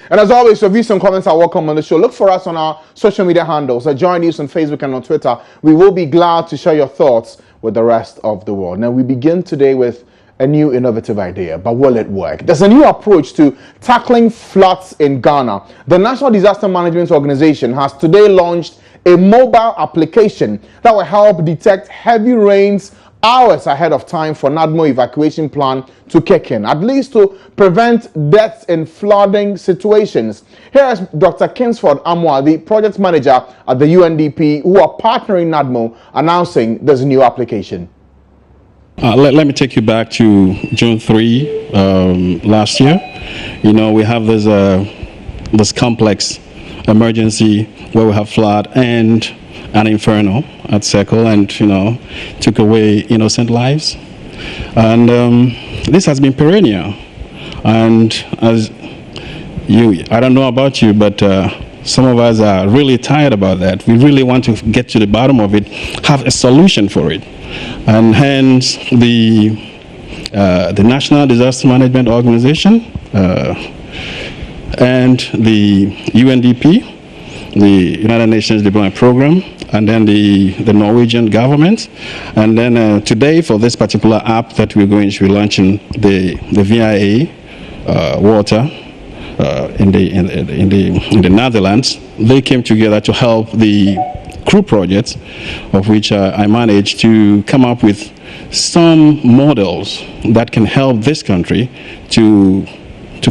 And as always, your views and comments are welcome on the show. Look for us on our social media handles. Join News on Facebook and on Twitter. We will be glad to share your thoughts with the rest of the world. Now, we begin today with a new innovative idea, but will it work? There's a new approach to tackling floods in Ghana. The National Disaster Management Organization has today launched a mobile application that will help detect heavy rains hours ahead of time for NADMO evacuation plan to kick in, at least to prevent deaths in flooding situations. Here is Dr. Kingsford Amwa, the project manager at the UNDP, who are partnering NADMO, announcing this new application. Let me take you back to June 3 last year. You know, we have this complex emergency where we have flood and an inferno at Circle, and took away innocent lives. And this has been perennial. And as I don't know about you, but some of us are really tired about that. We really want to get to the bottom of it, have a solution for it. And hence the National Disaster Management Organization and the UNDP, the United Nations Development Program, and then the Norwegian government. And then today, for this particular app that we're going to be launching, the VIA Water in the Netherlands, they came together to help the CREW project, of which I managed to come up with some models that can help this country to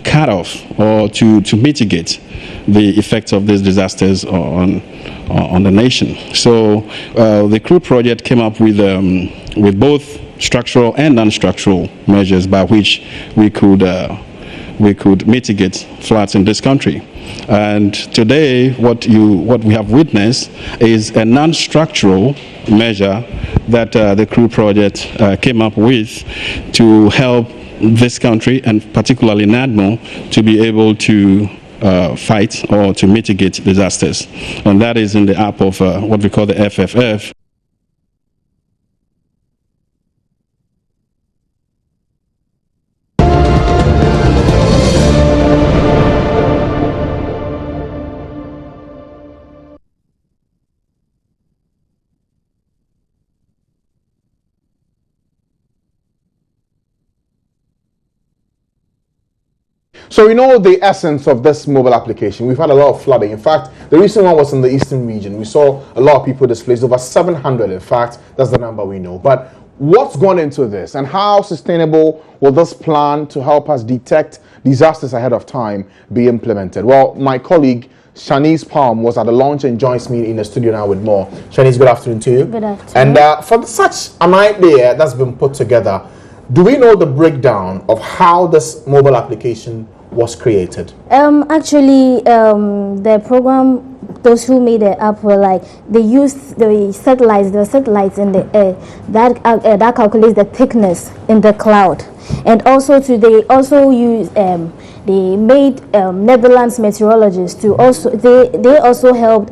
cut off or to mitigate the effects of these disasters on the nation. So the CREW project came up with both structural and non-structural measures by which we could mitigate floods in this country. And today, what we have witnessed is a non-structural measure that the CREW project came up with to help this country, and particularly NADMO, to be able to fight or to mitigate disasters. And that is in the app of what we call the FFF. So we know the essence of this mobile application. We've had a lot of flooding. In fact, the recent one was in the eastern region. We saw a lot of people displaced, over 700 in fact. That's the number we know. But what's gone into this, and how sustainable will this plan to help us detect disasters ahead of time be implemented? Well, my colleague Shanice Palm was at the launch and joins me in the studio now with more. Shanice, good afternoon to you. Good afternoon. And for such an idea that's been put together, do we know the breakdown of how this mobile application was created? Actually, the program, those who made the app were like, they used the satellites in the air that calculates the thickness in the cloud, and also they also use they made Netherlands meteorologists to also they also helped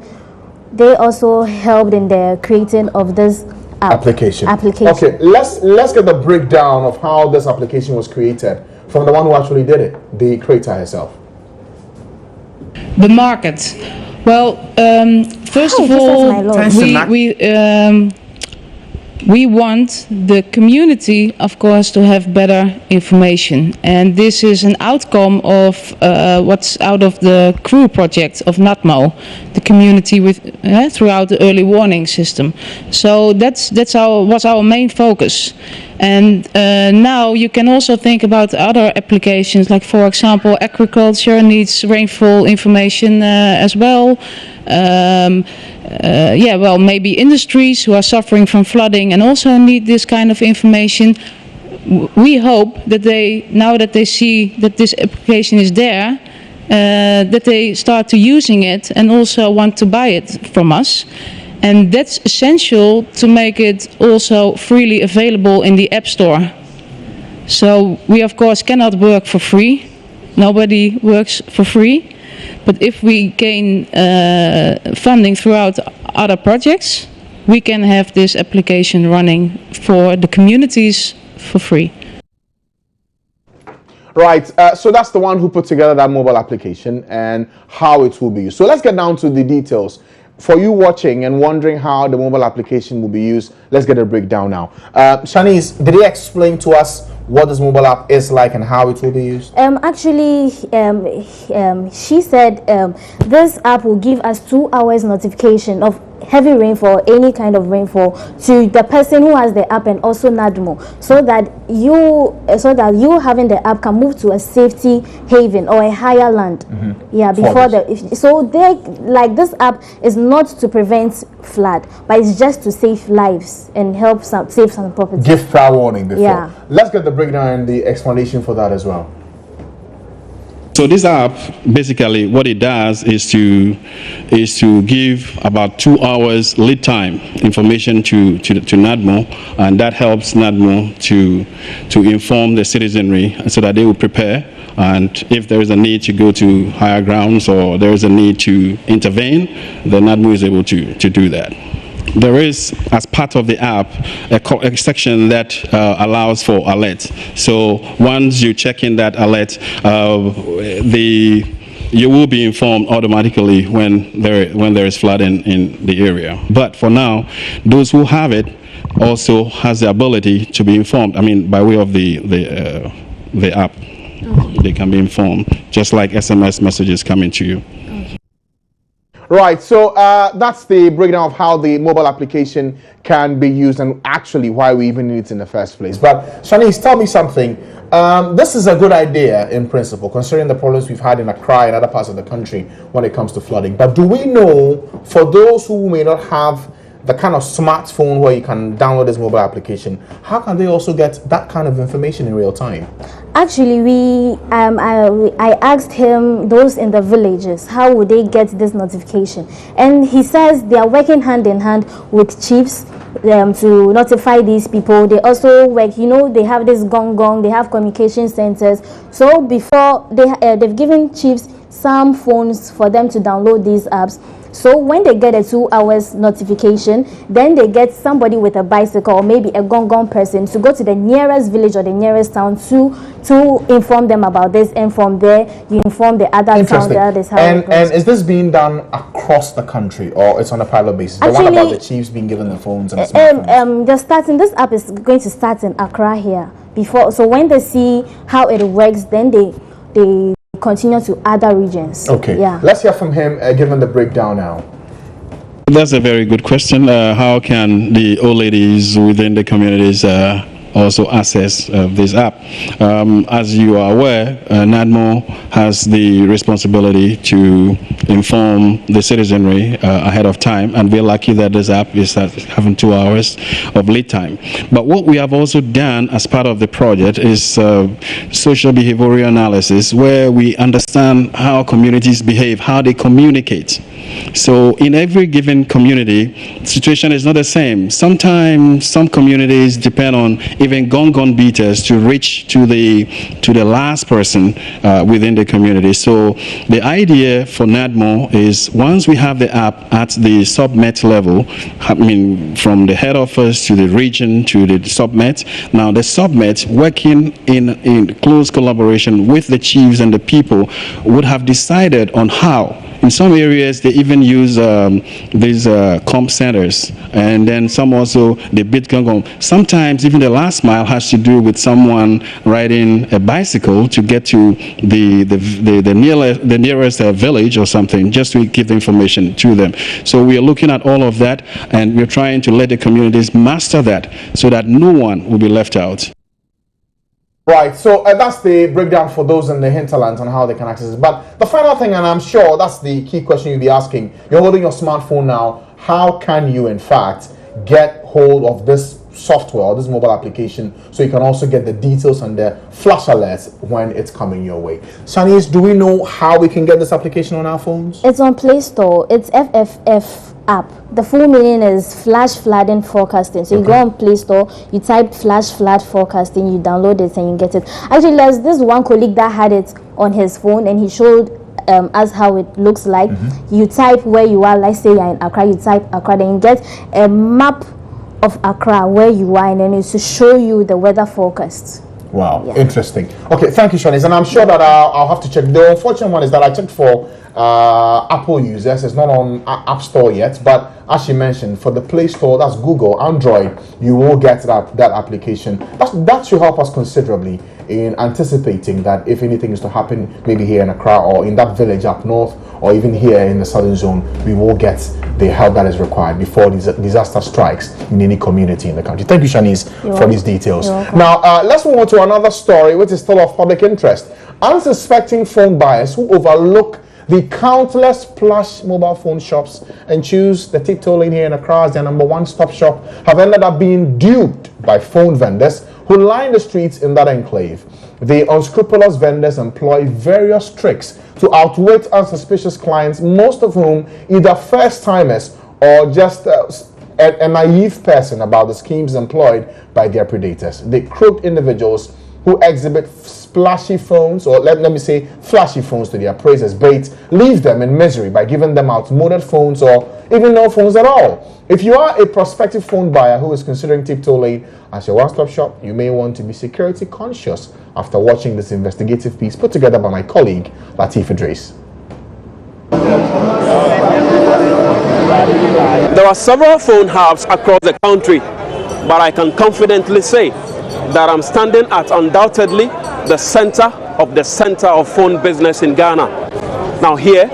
in the creating of this application. Okay, let's get the breakdown of how this application was created from the one who actually did it, the creator herself. The market. Well, first of all, we want the community, of course, to have better information, and this is an outcome of what's out of the CREW project of NADMO, the community with throughout the early warning system. So was our main focus. And now you can also think about other applications, like for example agriculture needs rainfall information as well. Well, maybe industries who are suffering from flooding and also need this kind of information. We hope that now that they see that this application is there, that they start to using it and also want to buy it from us. And that's essential to make it also freely available in the App Store. So we of course cannot work for free. Nobody works for free. But if we gain funding throughout other projects, we can have this application running for the communities for free. Right, so that's the one who put together that mobile application and how it will be used. So let's get down to the details. For you watching and wondering how the mobile application will be used, let's get a breakdown now. Shanice, did he explain to us what this mobile app is like and how it will be used? Actually, she said this app will give us 2 hours notification of heavy rainfall, any kind of rainfall, to the person who has the app and also NADMO, so that you having the app can move to a safety haven or a higher land. Yeah, before this app is not to prevent flood, but it's just to save lives and help save some property. Give prior warning before. Yeah. Let's get the breakdown and the explanation for that as well. So this app, basically what it does is to give about 2 hours lead time information to NADMO, and that helps NADMO to inform the citizenry so that they will prepare, and if there is a need to go to higher grounds or there is a need to intervene, then NADMO is able to do that. There is, as part of the app, a section that allows for alerts. So once you check in that alert, you will be informed automatically when there is flooding in the area. But for now, those who have it also has the ability to be informed. I mean, by way of the app, they can be informed, just like SMS messages coming to you. Right, so that's the breakdown of how the mobile application can be used and actually why we even need it in the first place. But Shanice, tell me something. This is a good idea in principle, considering the problems we've had in Accra and other parts of the country when it comes to flooding. But do we know, for those who may not have the kind of smartphone where you can download this mobile application, how can they also get that kind of information in real time? Actually, I asked him, those in the villages, how would they get this notification? And he says they are working hand in hand with chiefs to notify these people. They also work, they have this gong, they have communication centers. So before they've given chiefs some phones for them to download these apps. So when they get a 2 hours notification, then they get somebody with a bicycle or maybe a gong person to go to the nearest village or the nearest town to inform them about this, and from there you inform the other town, the others. And is this being done across the country or it's on a pilot basis? The one about the chiefs being given the phones and the smartphones? This app is going to start in Accra here before. So when they see how it works, then they continue to other regions. Okay. Yeah. Let's hear from him, given the breakdown now. That's a very good question. How can the old ladies within the communities also access this app? As you are aware, NADMO has the responsibility to inform the citizenry ahead of time, and we're lucky that this app is having 2 hours of lead time. But what we have also done as part of the project is social behavioral analysis, where we understand how communities behave, how they communicate. So in every given community, the situation is not the same. Sometimes some communities depend on even gong beaters to reach to the last person within the community. So the idea for NADMO is, once we have the app at the submet level, I mean from the head office to the region to the submet, now the submet, working in close collaboration with the chiefs and the people, would have decided on how. In some areas, they even use these comp centers, and then some also they beat gong. Sometimes even the last mile has to do with someone riding a bicycle to get to the nearest village or something, just to give the information to them. So we are looking at all of that, and we're trying to let the communities master that so that no one will be left out. Right, so that's the breakdown for those in the hinterlands and how they can access it. But the final thing, and I'm sure that's the key question you'll be asking, you're holding your smartphone now, how can you in fact get hold of this software or this mobile application so you can also get the details and the flash alerts when it's coming your way? Shanice, do we know how we can get this application on our phones? It's on Play Store. It's FFF app. The full meaning is Flash Flooding Forecasting. So you go on Play Store, you type Flash Flood Forecasting, you download it and you get it. Actually, there's this one colleague that had it on his phone and he showed us how it looks like. You type where you are, let's say you're in Accra, you type Accra, then you get a map of Accra where you are, and then it's to show you the weather forecast. Wow, Yeah. interesting. Okay, thank you, Shanice. And I'm sure that I'll have to check. The unfortunate one is that I checked for Apple users. It's not on App Store yet, but as she mentioned, for the Play Store, that's Google, Android, you will get that application. That should help us considerably in anticipating that if anything is to happen, maybe here in Accra or in that village up north, or even here in the southern zone, we will get the help that is required before disaster strikes in any community in the country. Thank you, Shanice, for these details. Now, let's move on to another story, which is still of public interest. Unsuspecting phone buyers who overlook the countless plush mobile phone shops and choose the Tiptoe Lane here in Accra as their number one stop shop have ended up being duped by phone vendors who line the streets in that enclave. The unscrupulous vendors employ various tricks to outwit unsuspicious clients, most of whom either first-timers or just a naive person about the schemes employed by their predators. The crooked individuals who exhibit splashy phones, or let me say flashy phones to their prey as bait, leave them in misery by giving them outmoded phones or even no phones at all. If you are a prospective phone buyer who is considering Tiptoe Lane as your one-stop shop, you may want to be security conscious after watching this investigative piece put together by my colleague Latif Idris. There are several phone hubs across the country, but I can confidently say that I'm standing at undoubtedly the center of phone business in Ghana. Now here,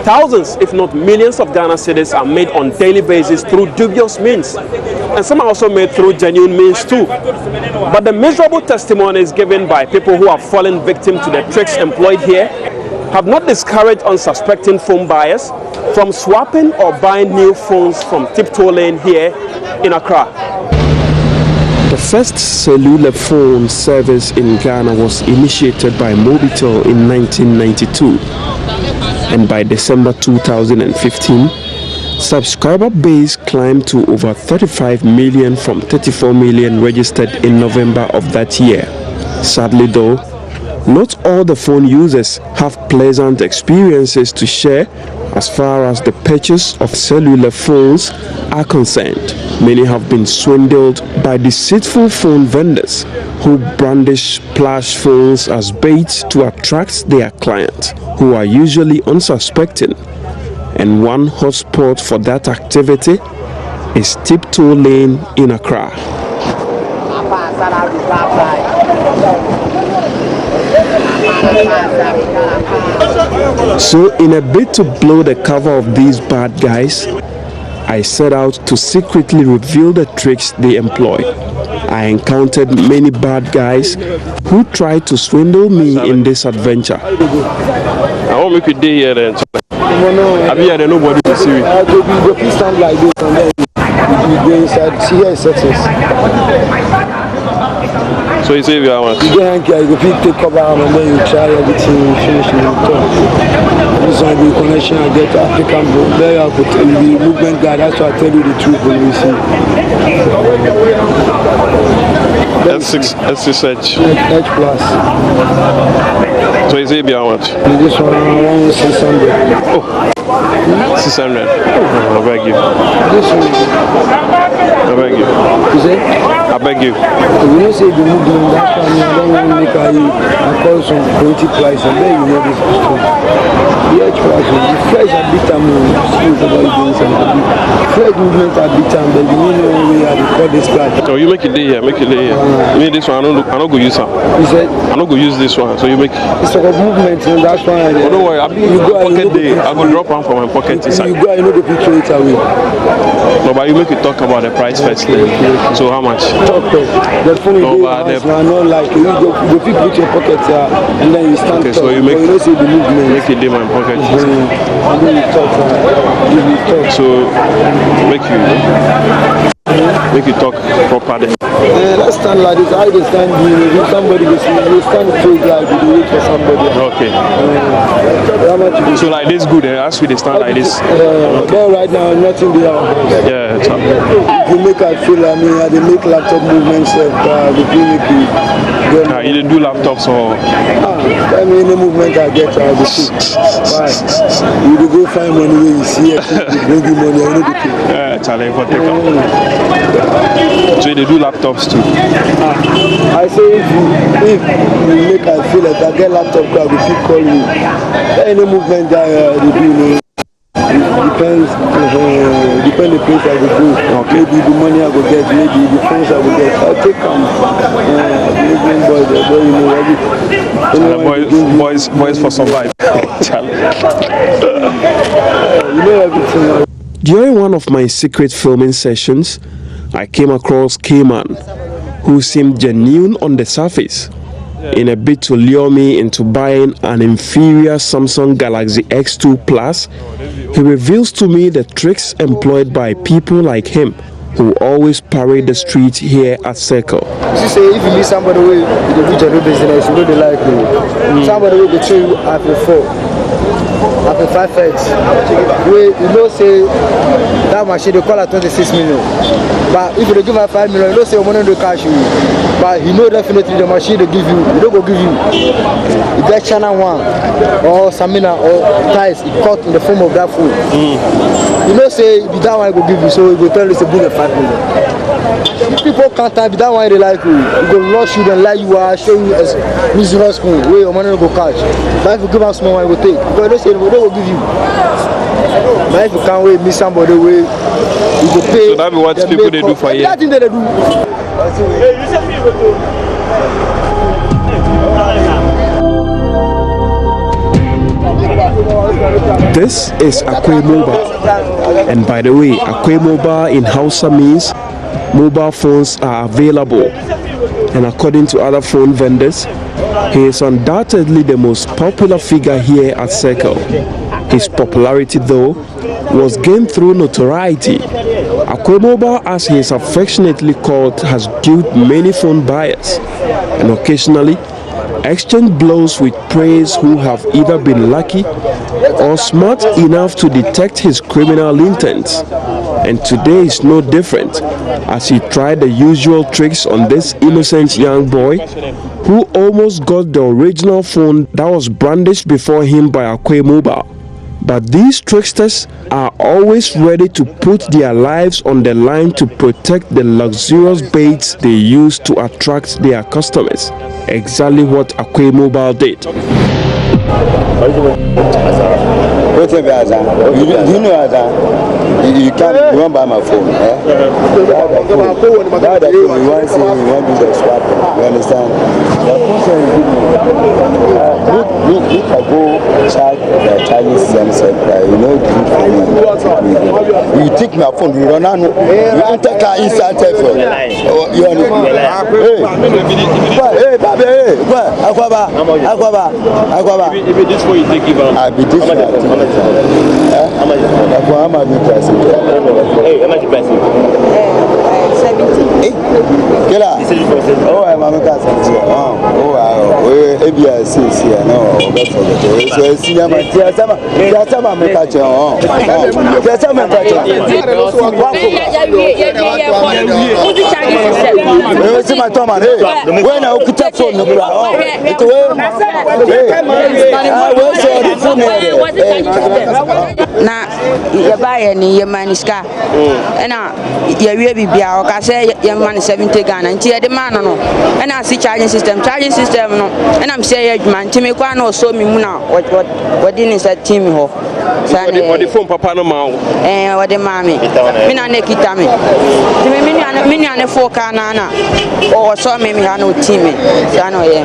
thousands, if not millions of Ghana cedis are made on daily basis through dubious means. And some are also made through genuine means too. But the miserable testimonies given by people who have fallen victim to the tricks employed here have not discouraged unsuspecting phone buyers from swapping or buying new phones from Tiptoe Lane here in Accra. The first cellular phone service in Ghana was initiated by Mobitel in 1992, and by December 2015, subscriber base climbed to over 35 million from 34 million registered in November of that year. Sadly though, not all the phone users have pleasant experiences to share as far as the purchase of cellular phones are concerned. Many have been swindled by deceitful phone vendors who brandish splash phones as bait to attract their clients, who are usually unsuspecting. And one hotspot for that activity is Tiptoe Lane in Accra. So in a bid to blow the cover of these bad guys, I set out to secretly reveal the tricks they employ. I encountered many bad guys who tried to swindle me in this adventure. I won't make a day here then. I've been here, nobody to see me. Please stand like this and then you go inside. See here is settings. So you say how much? You get hanky, you go take cover arm and then you try everything, you finish and you return. This one will be connection I get to African bro. There you have to tell you the movement guy, that's why I tell you the truth when you see. S6H. H plus. So you say how much? And this one around 600. Oh, 600. I beg you. This one. I beg you. You say? I beg you. You don't say the movement, that's why I don't want to make I call some pointy price and then you know this is true. The H plus, the fresh are bitter move, see about this and the fresh movement are bitter, but you know we are the call this guy. So you make it day here, make it day here. Me this one, I don't go use it. You said? I don't go use this one, so you make it's like a movement and that's why oh, don't worry, you go pocket day, I go drop one from my pocket inside. You go and you know the picture it away. No, but you make it talk about the price first then. So how much? Talk the phone No, is but not like you go put your pocket here and then you stand okay, talk. so you make but you don't see the movement. make it in my pocket. And then you talk you talk. So make you talk properly. Let's stand like this. I just stand if somebody goes, you stand straight like you wait for somebody. Okay. How much you So like this good, as we stand like this. Then right now, nothing there. Yeah. If you make I feel, I mean, they make laptop movements, the clinic. You didn't do laptops or? I mean, any movement I get, I'll be sick. Why? You go find money where you see it, you bring you money, I know the kid. Charlie, for take up. So they do laptops too? I say if you make I feel like I get laptop, I will keep calling you. Any movement that they do, you know, depends the place I will go. Maybe the money I will get, maybe the funds I will get. I'll take them. Boys for survive. You know everything. During one of my secret filming sessions, I came across K-Man, who seemed genuine on the surface. In a bid to lure me into buying an inferior Samsung Galaxy S2 Plus, he reveals to me the tricks employed by people like him, who always parade the streets here at Circle. You say if you meet somebody who is do general business, you know they like you. Somebody will betray you after 4. After 5 eggs, you know say that machine they call at 26 million. But if you give her 5 million, you know say your money don't cash you. But you know definitely the machine they give you, you don't go give you. You get China 1 or Samina or ties, it cut in the form of that food. You know say if that one go give you, so you go tell you to bring a 5 million. If people can't type that one they like you, you go rush you and lie you are show you as miserable school where your money go cash. But if you give us small one, you go take. Because you don't say they will give you. But if you can't wait, meet somebody where you go pay. So that be what people they do for you. That's what they do. This is Akwe Mobile. And by the way, Akwe Mobile in Hausa means mobile phones are available. And according to other phone vendors, he is undoubtedly the most popular figure here at Circle. His popularity, though, was gained through notoriety. Akwe Mobile, as he is affectionately called, has duped many phone buyers and occasionally exchanged blows with praise who have either been lucky or smart enough to detect his criminal intent. And today is no different, as he tried the usual tricks on this innocent young boy who almost got the original phone that was brandished before him by Akwe Mobile. But these tricksters are always ready to put their lives on the line to protect the luxurious baits they use to attract their customers. Exactly what Akwe Mobile did. Do you know Azan? You can't remember my phone. You want to see, you want to do the swap. You understand? If I go charge the Chinese Samsung, you know, you take my phone, you run out, you enter car inside telephone. You understand? Hey, baby, hey, Aquaba. If it is for you, take it on. I'll be this one. How much you pricing? Hey, how much you pricing? 70. Kela. Oh, I'm a customer. ABS is here. No, so I see I'm a Tiasama. Tiasama make a change. Tiasama make a change. What's my Thomas? Hey, when I put up phone, no problem. Na ya buy ni ya maniska na ya wie bibia o ka say ya man 70 Ghana nti ya de man no na si charging system no na me say ya adwuma nti me kwa na o so me mu na wodi ni sa team ho sa ne the phone papa no ma wodi ma me na na kita me ti me nua ne fo ka na o so me ha na o team sa no ye.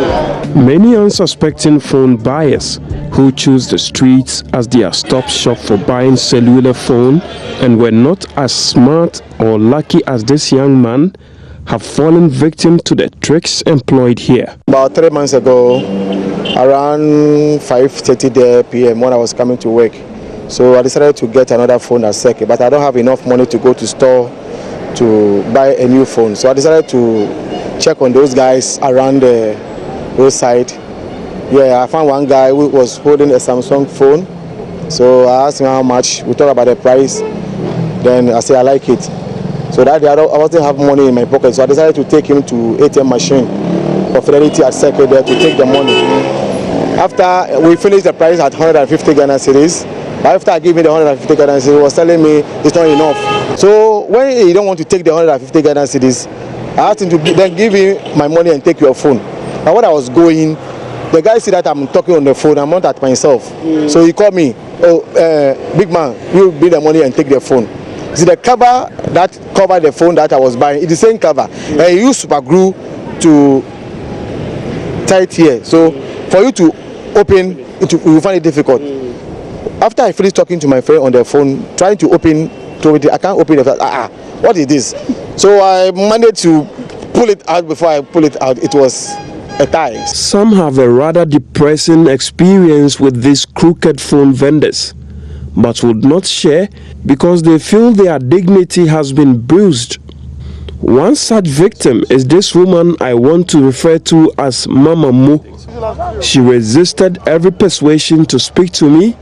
Many unsuspecting phone buyers who choose the streets as their stop shop for buying cellular phone and were not as smart or lucky as this young man have fallen victim to the tricks employed here. About 3 months ago, around 5:30 p.m. when I was coming to work, so I decided to get another phone at Circle, but I don't have enough money to go to store to buy a new phone. So I decided to check on those guys around the roadside Yeah, I found one guy who was holding a Samsung phone. So I asked him how much. We talked about the price. Then I said I like it. So that day I wasn't have money in my pocket. So I decided to take him to ATM machine for Fidelity at Circle there to take the money. After we finished the price at 150 Ghana cedis. But after I gave him the 150 Ghana cedis, he was telling me it's not enough. So when he don't want to take the 150 Ghana cedis, I asked him to then give him my money and take your phone. But when I was going, the guy see that I'm talking on the phone, I'm not at myself. So he called me, big man, you bring the money and take the phone. See the cover that covered the phone that I was buying, it's the same cover. And he used super glue to tie it here. So for you to open, you will find it difficult. After I finished talking to my friend on the phone, trying to open, I can't open it. What is this? So I managed to pull it out. Before I pull it out, it was a tie. Some have a rather depressing experience with these crooked phone vendors, but would not share because they feel their dignity has been bruised. One such victim is this woman I want to refer to as Mama Mo. She resisted every persuasion to speak to me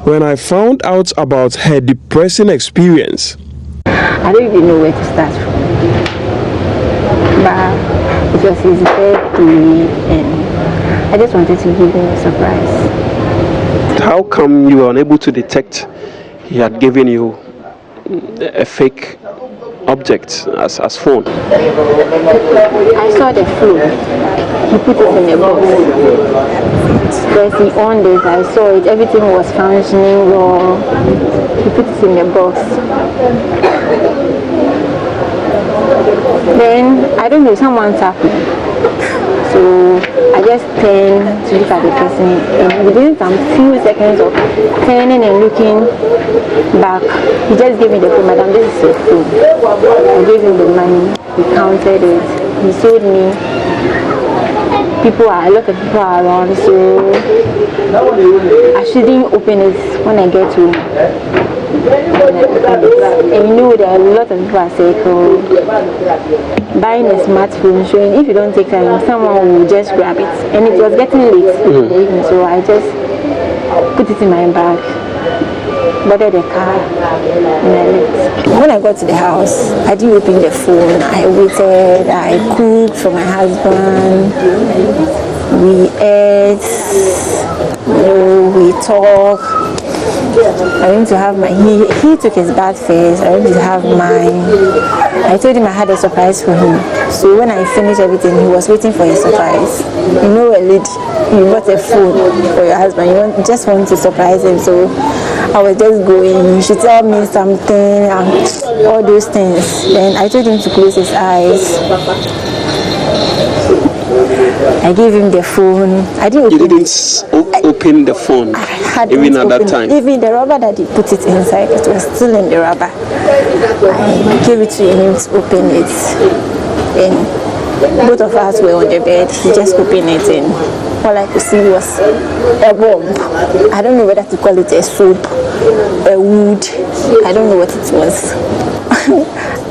when I found out about her depressing experience. I don't even know where to start from. But it was his birthday and I just wanted to give him a surprise. How come you were unable to detect he had given you a fake object as phone? I saw the phone. He put it in a box. As he on this, I saw it. Everything was functioning well. He put it in a box. Then I don't know, someone tapped me. So I just turned to look at the person, and within some few seconds of turning and looking back, he just gave me the phone. Madam, this is your phone. I gave him the money. He counted it. He sold me. A lot of people are around, so I shouldn't open it when I get home. And you know there are a lot of people at Circle buying a smartphone, showing if you don't take time, someone will just grab it. And it was getting late in the evening, so I just put it in my bag, boarded the car, and I left. When I got to the house, I didn't open the phone. I waited, I cooked for my husband, we ate, we talked. I went to have he took his bath first, I went to have mine. I told him I had a surprise for him. So when I finished everything, he was waiting for his surprise. You know, a lady, you bought a phone for your husband, you just want to surprise him. So I was just going, you should tell me something, all those things. Then I told him to close his eyes. I gave him the phone. I didn't open the phone even at that time. Even the rubber that he put it inside, it was still in the rubber. I gave it to him to open it. And both of us were on the bed. He just opened it and all I could see was a bomb. I don't know whether to call it a soap, a wood. I don't know what it was.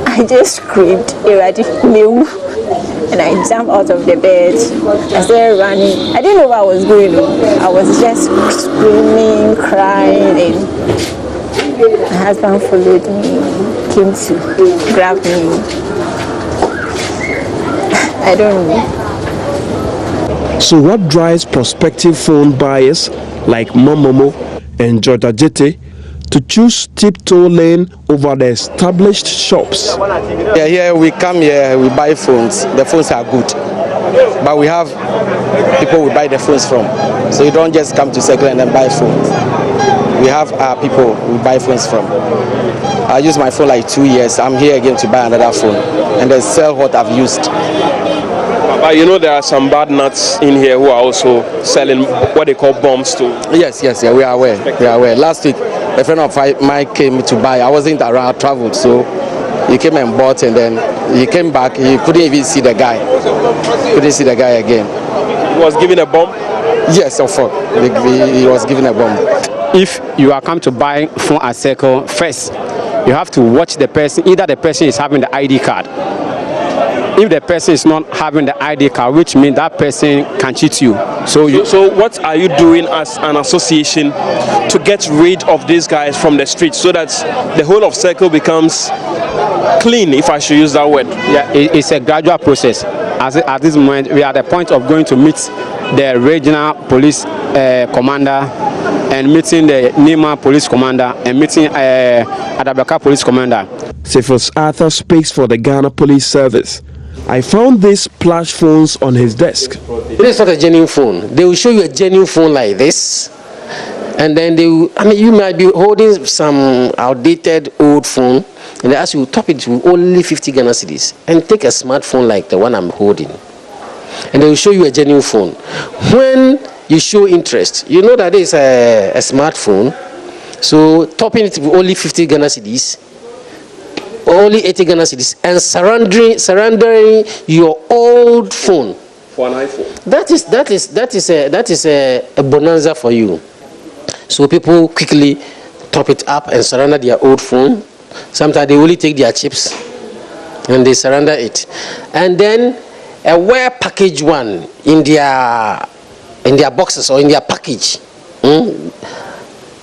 I just screamed, and I jumped out of the bed. I started running. I didn't know where I was going. I was just screaming, crying, and my husband followed me, came to grab me. I don't know. So what drives prospective phone buyers like Momomo and Georgia Jete to choose Tiptoe Lane over the established shops? Yeah, here we come here, we buy phones. The phones are good, but we have people we buy the phones from. So you don't just come to Circle and then buy phones. We have our people we buy phones from. I used my phone like 2 years. I'm here again to buy another phone, and they sell what I've used. But you know there are some bad nuts in here who are also selling what they call bombs too. Yes, we are aware. We are aware. Last week, a friend of mine came to buy. I wasn't around, I traveled, so he came and bought, and then he came back. He couldn't even see the guy. Couldn't see the guy again. He was given a bomb? Yes, of course. He was given a bomb. If you are come to buy phone at Circle, first you have to watch the person. Either the person is having the ID card, if the person is not having the ID card, which means that person can cheat you. So what are you doing as an association to get rid of these guys from the streets so that the whole of Circle becomes clean, if I should use that word? Yeah, it's a gradual process. At this moment, we are at the point of going to meet the regional police commander and meeting the Nima police commander and meeting Adabaka police commander. Cephas Arthur speaks for the Ghana Police Service. I found these flash phones on his desk. This is not a genuine phone. They will show you a genuine phone like this, and then you might be holding some outdated old phone, and they ask you to top it with only 50 Ghana cedis and take a smartphone like the one I'm holding, and they will show you a genuine phone. When you show interest, you know that it's a smartphone, so topping it with only 50 Ghana cedis, only 80 Ghana cedis, and surrendering your old phone for an iPhone. That is a bonanza for you. So people quickly top it up and surrender their old phone. Sometimes they only take their chips and they surrender it, and then a well packaged one in their boxes or in their package,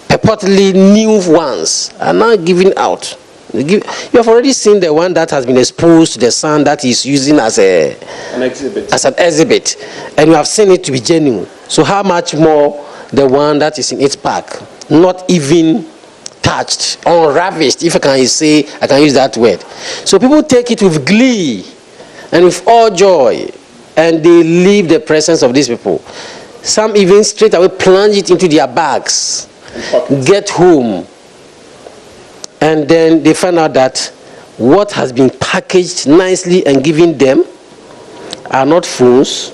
purportedly new ones are now given out. You have already seen the one that has been exposed to the sun that is using as an exhibit, and you have seen it to be genuine. So how much more the one that is in its pack, not even touched, unravished, if I can use that word. So people take it with glee and with all joy, and they leave the presence of these people. Some even straight away plunge it into their bags, get home, and then they find out that what has been packaged nicely and given them are not phones,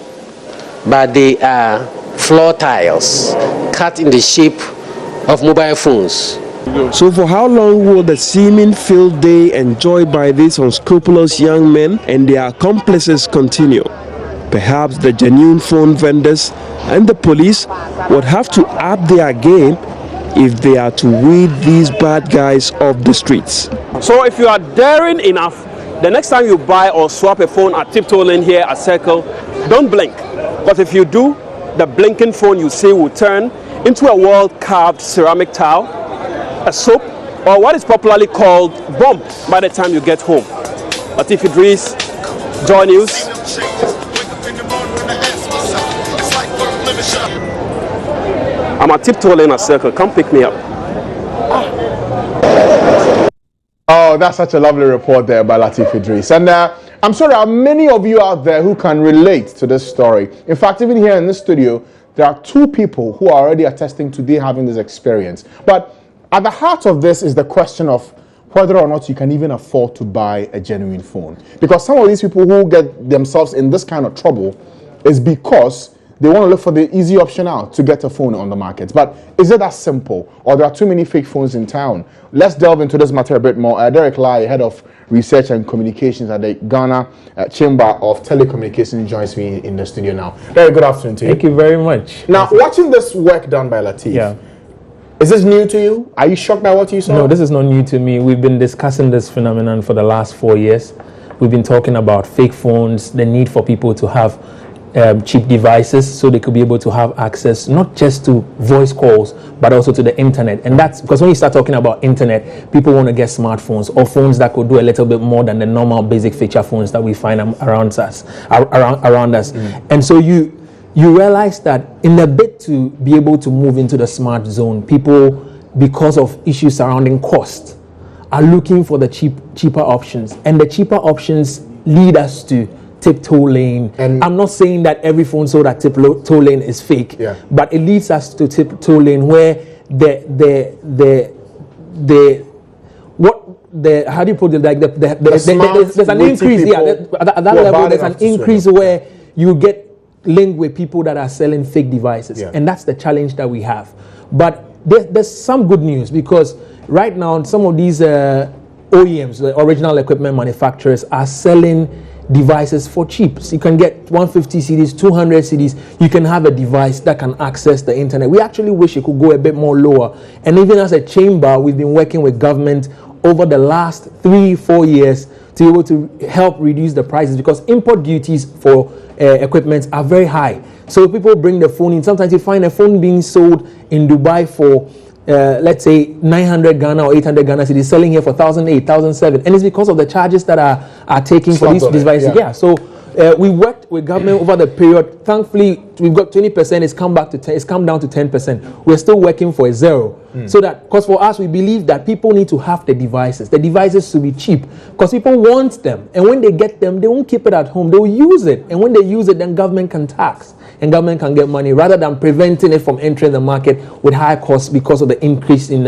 but they are floor tiles cut in the shape of mobile phones. So for how long will the seeming field day enjoyed by these unscrupulous young men and their accomplices continue? Perhaps the genuine phone vendors and the police would have to up their game if they are to weed these bad guys off the streets. So if you are daring enough, the next time you buy or swap a phone at Tiptoe Lane here at Circle, don't blink. But if you do, the blinking phone you see will turn into a wall-carved ceramic tile, a soap, or what is popularly called bomb by the time you get home. Latif Idris, Joy News. I'm at Tiptoe Lane at Circle. Come pick me up. Oh, that's such a lovely report there by Latif Idris. And I'm sure there are many of you out there who can relate to this story. In fact, even here in this studio, there are two people who are already attesting to they having this experience. But at the heart of this is the question of whether or not you can even afford to buy a genuine phone. Because some of these people who get themselves in this kind of trouble is because they want to look for the easy option out to get a phone on the market. But is it that simple? Or there are too many fake phones in town? Let's delve into this matter a bit more. Derek Lai, Head of Research and Communications at the Ghana Chamber of Telecommunications, joins me in the studio now. Very good afternoon to you. Thank you very much. Now, watching this work done by Latif, is this new to you? Are you shocked by what you saw? No, this is not new to me. We've been discussing this phenomenon for the last 4 years. We've been talking about fake phones, the need for people to have cheap devices so they could be able to have access not just to voice calls but also to the internet. And that's because when you start talking about internet, people want to get smartphones or phones that could do a little bit more than the normal basic feature phones that we find around us. And so you realize that in a bit to be able to move into the smart zone, people, because of issues surrounding cost, are looking for the cheaper options, and the cheaper options lead us to Tiptoe Lane. And I'm not saying that every phone sold at Tiptoe Lane is fake, but it leads us to Tiptoe Lane where how do you put it, like there's an increase at that level. There's an increase where you get linked with people that are selling fake devices, and that's the challenge that we have. But there's some good news, because right now some of these OEMs, the original equipment manufacturers, are selling devices for cheap. So you can get 150 cedis, 200 cedis. You can have a device that can access the internet. We actually wish it could go a bit more lower. And even as a chamber, we've been working with government over the last 3-4 years to be able to help reduce the prices, because import duties for equipment are very high. So people bring the phone in. Sometimes you find a phone being sold in Dubai for let's say 900 Ghana or 800 Ghana cedis, selling here for 1,008, 1,007, and it's because of the charges that are taken for these devices. Yeah. So we worked with government over the period. Thankfully, we've got 20%. It's come back to 10. It's come down to 10%. We're still working for a zero. So that, because for us, we believe that people need to have the devices. The devices should be cheap because people want them, and when they get them, they won't keep it at home. They will use it, and when they use it, then government can tax and government can get money rather than preventing it from entering the market with high costs because of the increase in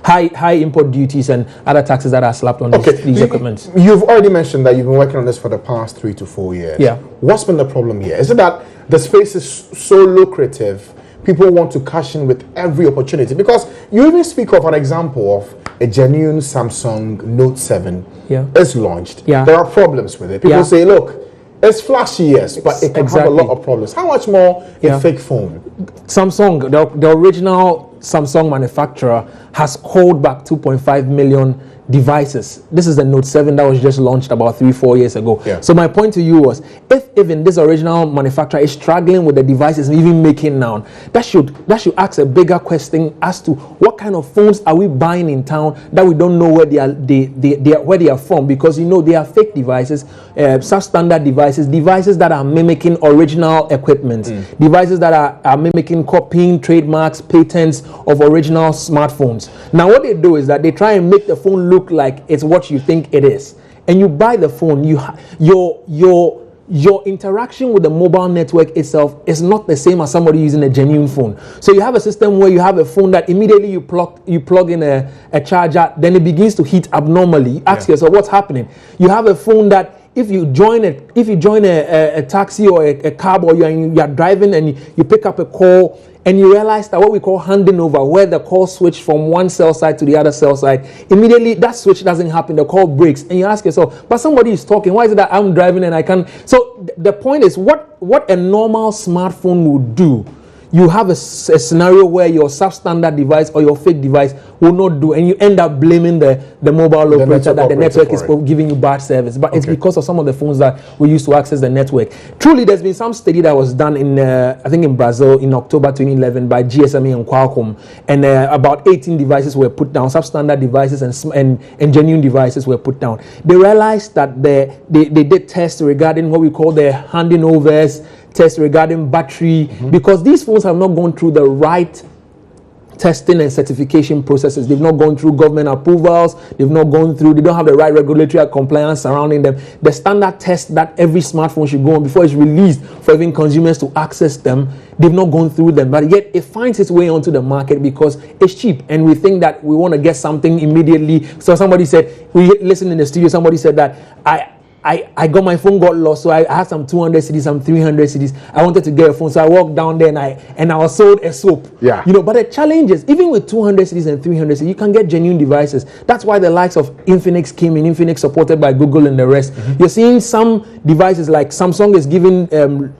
high import duties and other taxes that are slapped on these equipment. You've already mentioned that you've been working on this for the past 3 to 4 years. Yeah. What's been the problem here? Is it that the space is so lucrative, people want to cash in with every opportunity? Because you even speak of an example of a genuine Samsung Note 7 is launched. Yeah. There are problems with it. People say, look, it's flashy, yes, but it can have a lot of problems. How much more a fake phone? Samsung, the original Samsung manufacturer, has called back 2.5 million devices. This is the Note 7 that was just launched about 3-4 years ago. Yeah. So my point to you was, if even this original manufacturer is struggling with the devices even making now, that should ask a bigger question as to what kind of phones are we buying in town that we don't know where they are from, because they are fake devices, substandard devices that are mimicking original equipment, devices that are mimicking, copying trademarks, patents of original smartphones. Now what they do is that they try and make the phone look like it's what you think it is, and you buy the phone, your interaction with the mobile network itself is not the same as somebody using a genuine phone. So you have a system where you have a phone that immediately you plug in a charger, then it begins to heat abnormally. You ask yourself, what's happening? You have a phone that if you join a taxi or a cab, or you are driving and you pick up a call, and you realize that what we call handing over, where the call switch from one cell site to the other cell site, immediately that switch doesn't happen, the call breaks, and you ask yourself, but somebody is talking, why is it that I'm driving and I can't? So the point is, what a normal smartphone would do, you have a scenario where your substandard device or your fake device will not do, and you end up blaming the mobile operator that the network is giving you bad service. But it's because of some of the phones that we use to access the network. Truly, there's been some study that was done in, I think in Brazil in October 2011 by GSMA and Qualcomm, and about 18 devices were put down, substandard devices and genuine devices were put down. They realized that they did tests regarding what we call the handing overs, tests regarding battery, because these phones have not gone through the right testing and certification processes. They've not gone through government approvals. They don't have the right regulatory compliance surrounding them. The standard test that every smartphone should go on before it's released for even consumers to access them, they've not gone through them. But yet it finds its way onto the market because it's cheap, and we think that we want to get something immediately. So somebody said, we listened in the studio, somebody said that I got my phone got lost, so I had some 200 cedis, some 300 cedis. I wanted to get a phone, so I walked down there and I was sold a soap. Yeah. But the challenge is, even with 200 cedis and 300 cedis, you can get genuine devices. That's why the likes of Infinix came in. Infinix supported by Google and the rest. You're seeing some devices like Samsung is giving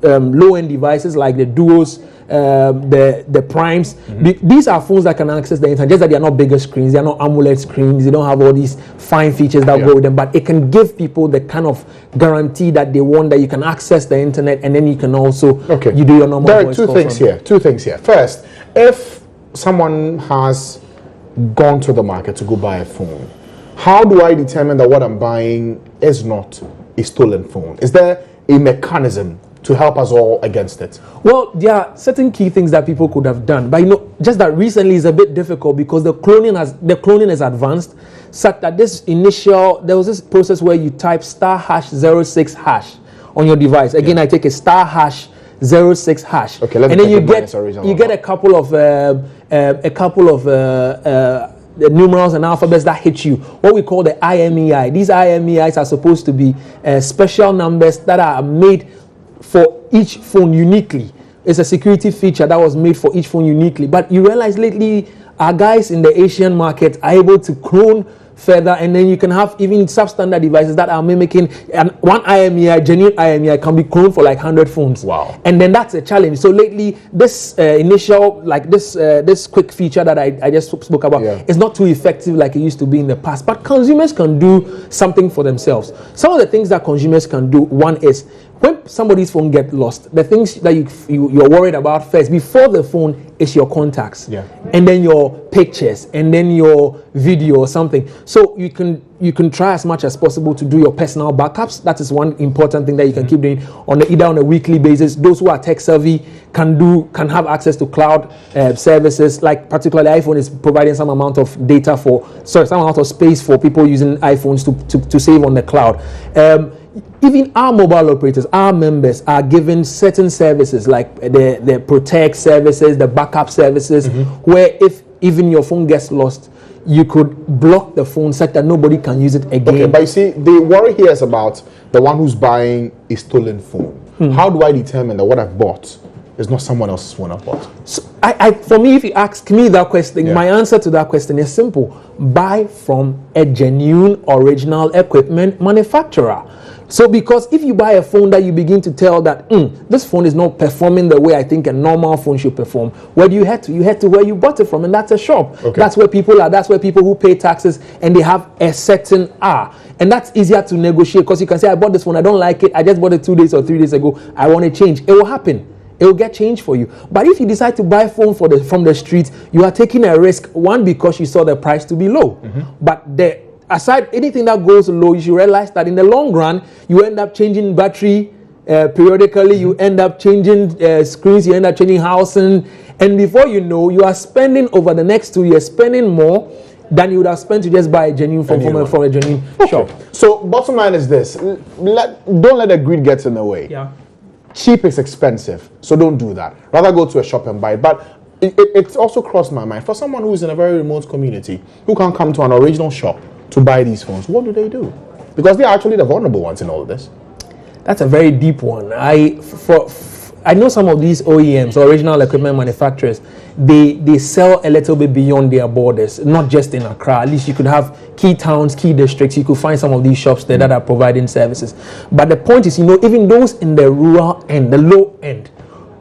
low-end devices like the Duos, the Primes. These are phones that can access the internet, just that they are not bigger screens, they are not AMOLED screens, they don't have all these fine features that go with them, but it can give people the kind of guarantee that they want, that you can access the internet, and then you can also you do your normal voice calls. There are two things here. First, if someone has gone to the market to go buy a phone, how do I determine that what I'm buying is not a stolen phone? Is there a mechanism to help us all against it? Well, there are certain key things that people could have done, but just that recently is a bit difficult because the cloning has advanced, such that there was this process where you type *#06# on your device. Again, I take a *#06#. Okay, let me and then you get a couple of the numerals and alphabets that hit you, what we call the IMEI. These IMEIs are supposed to be special numbers that are made for each phone uniquely. It's a security feature that was made for each phone uniquely. But you realize lately, our guys in the Asian market are able to clone further, and then you can have even substandard devices that are mimicking, and one IMEI, genuine IMEI, can be cloned for like 100 phones. Wow. And then that's a challenge. So lately, this initial, like this quick feature that I just spoke about is not too effective like it used to be in the past. But consumers can do something for themselves. Some of the things that consumers can do, one is, when somebody's phone gets lost, the things that you're worried about first, before the phone, is your contacts, and then your pictures, and then your video or something. So you can try as much as possible to do your personal backups. That is one important thing that you can keep doing either on a weekly basis. Those who are tech savvy can have access to cloud services, like particularly iPhone is providing some amount of some amount of space for people using iPhones to save on the cloud. Even our mobile operators, our members, are given certain services like the protect services, the backup services, where if even your phone gets lost, you could block the phone such that nobody can use it again. Okay, but you see, the worry here is about the one who's buying a stolen phone. How do I determine that what I've bought is not someone else's phone I've bought? So for me, if you ask me that question, my answer to that question is simple. Buy from a genuine original equipment manufacturer. So because if you buy a phone that you begin to tell that this phone is not performing the way I think a normal phone should perform, where do you head to? You head to where you bought it from, and that's a shop. That's where people are. That's where people who pay taxes and they have a certain and that's easier to negotiate, because you can say, I bought this phone, I don't like it, I just bought it 2 days or 3 days ago, I want to change. It will happen. It will get changed for you. But if you decide to buy a phone from the street, you are taking a risk, one, because you saw the price to be low. But aside anything that goes low, you should realize that in the long run, you end up changing battery periodically, you end up changing screens, you end up changing housing, and before you know, you are spending over the next 2 years, spending more than you would have spent to just buy a genuine phone from a genuine shop. So bottom line is this, don't let the greed get in the way. Cheap is expensive, so don't do that. Rather go to a shop and buy it. But it's also crossed my mind, for someone who's in a very remote community, who can't come to an original shop to buy these phones, what do they do? Because they are actually the vulnerable ones in all of this. That's a very deep one. I know some of these OEMs, original equipment manufacturers, they sell a little bit beyond their borders, not just in Accra. At least you could have key towns, key districts, you could find some of these shops there that are providing services. But the point is, even those in the rural end, the low end,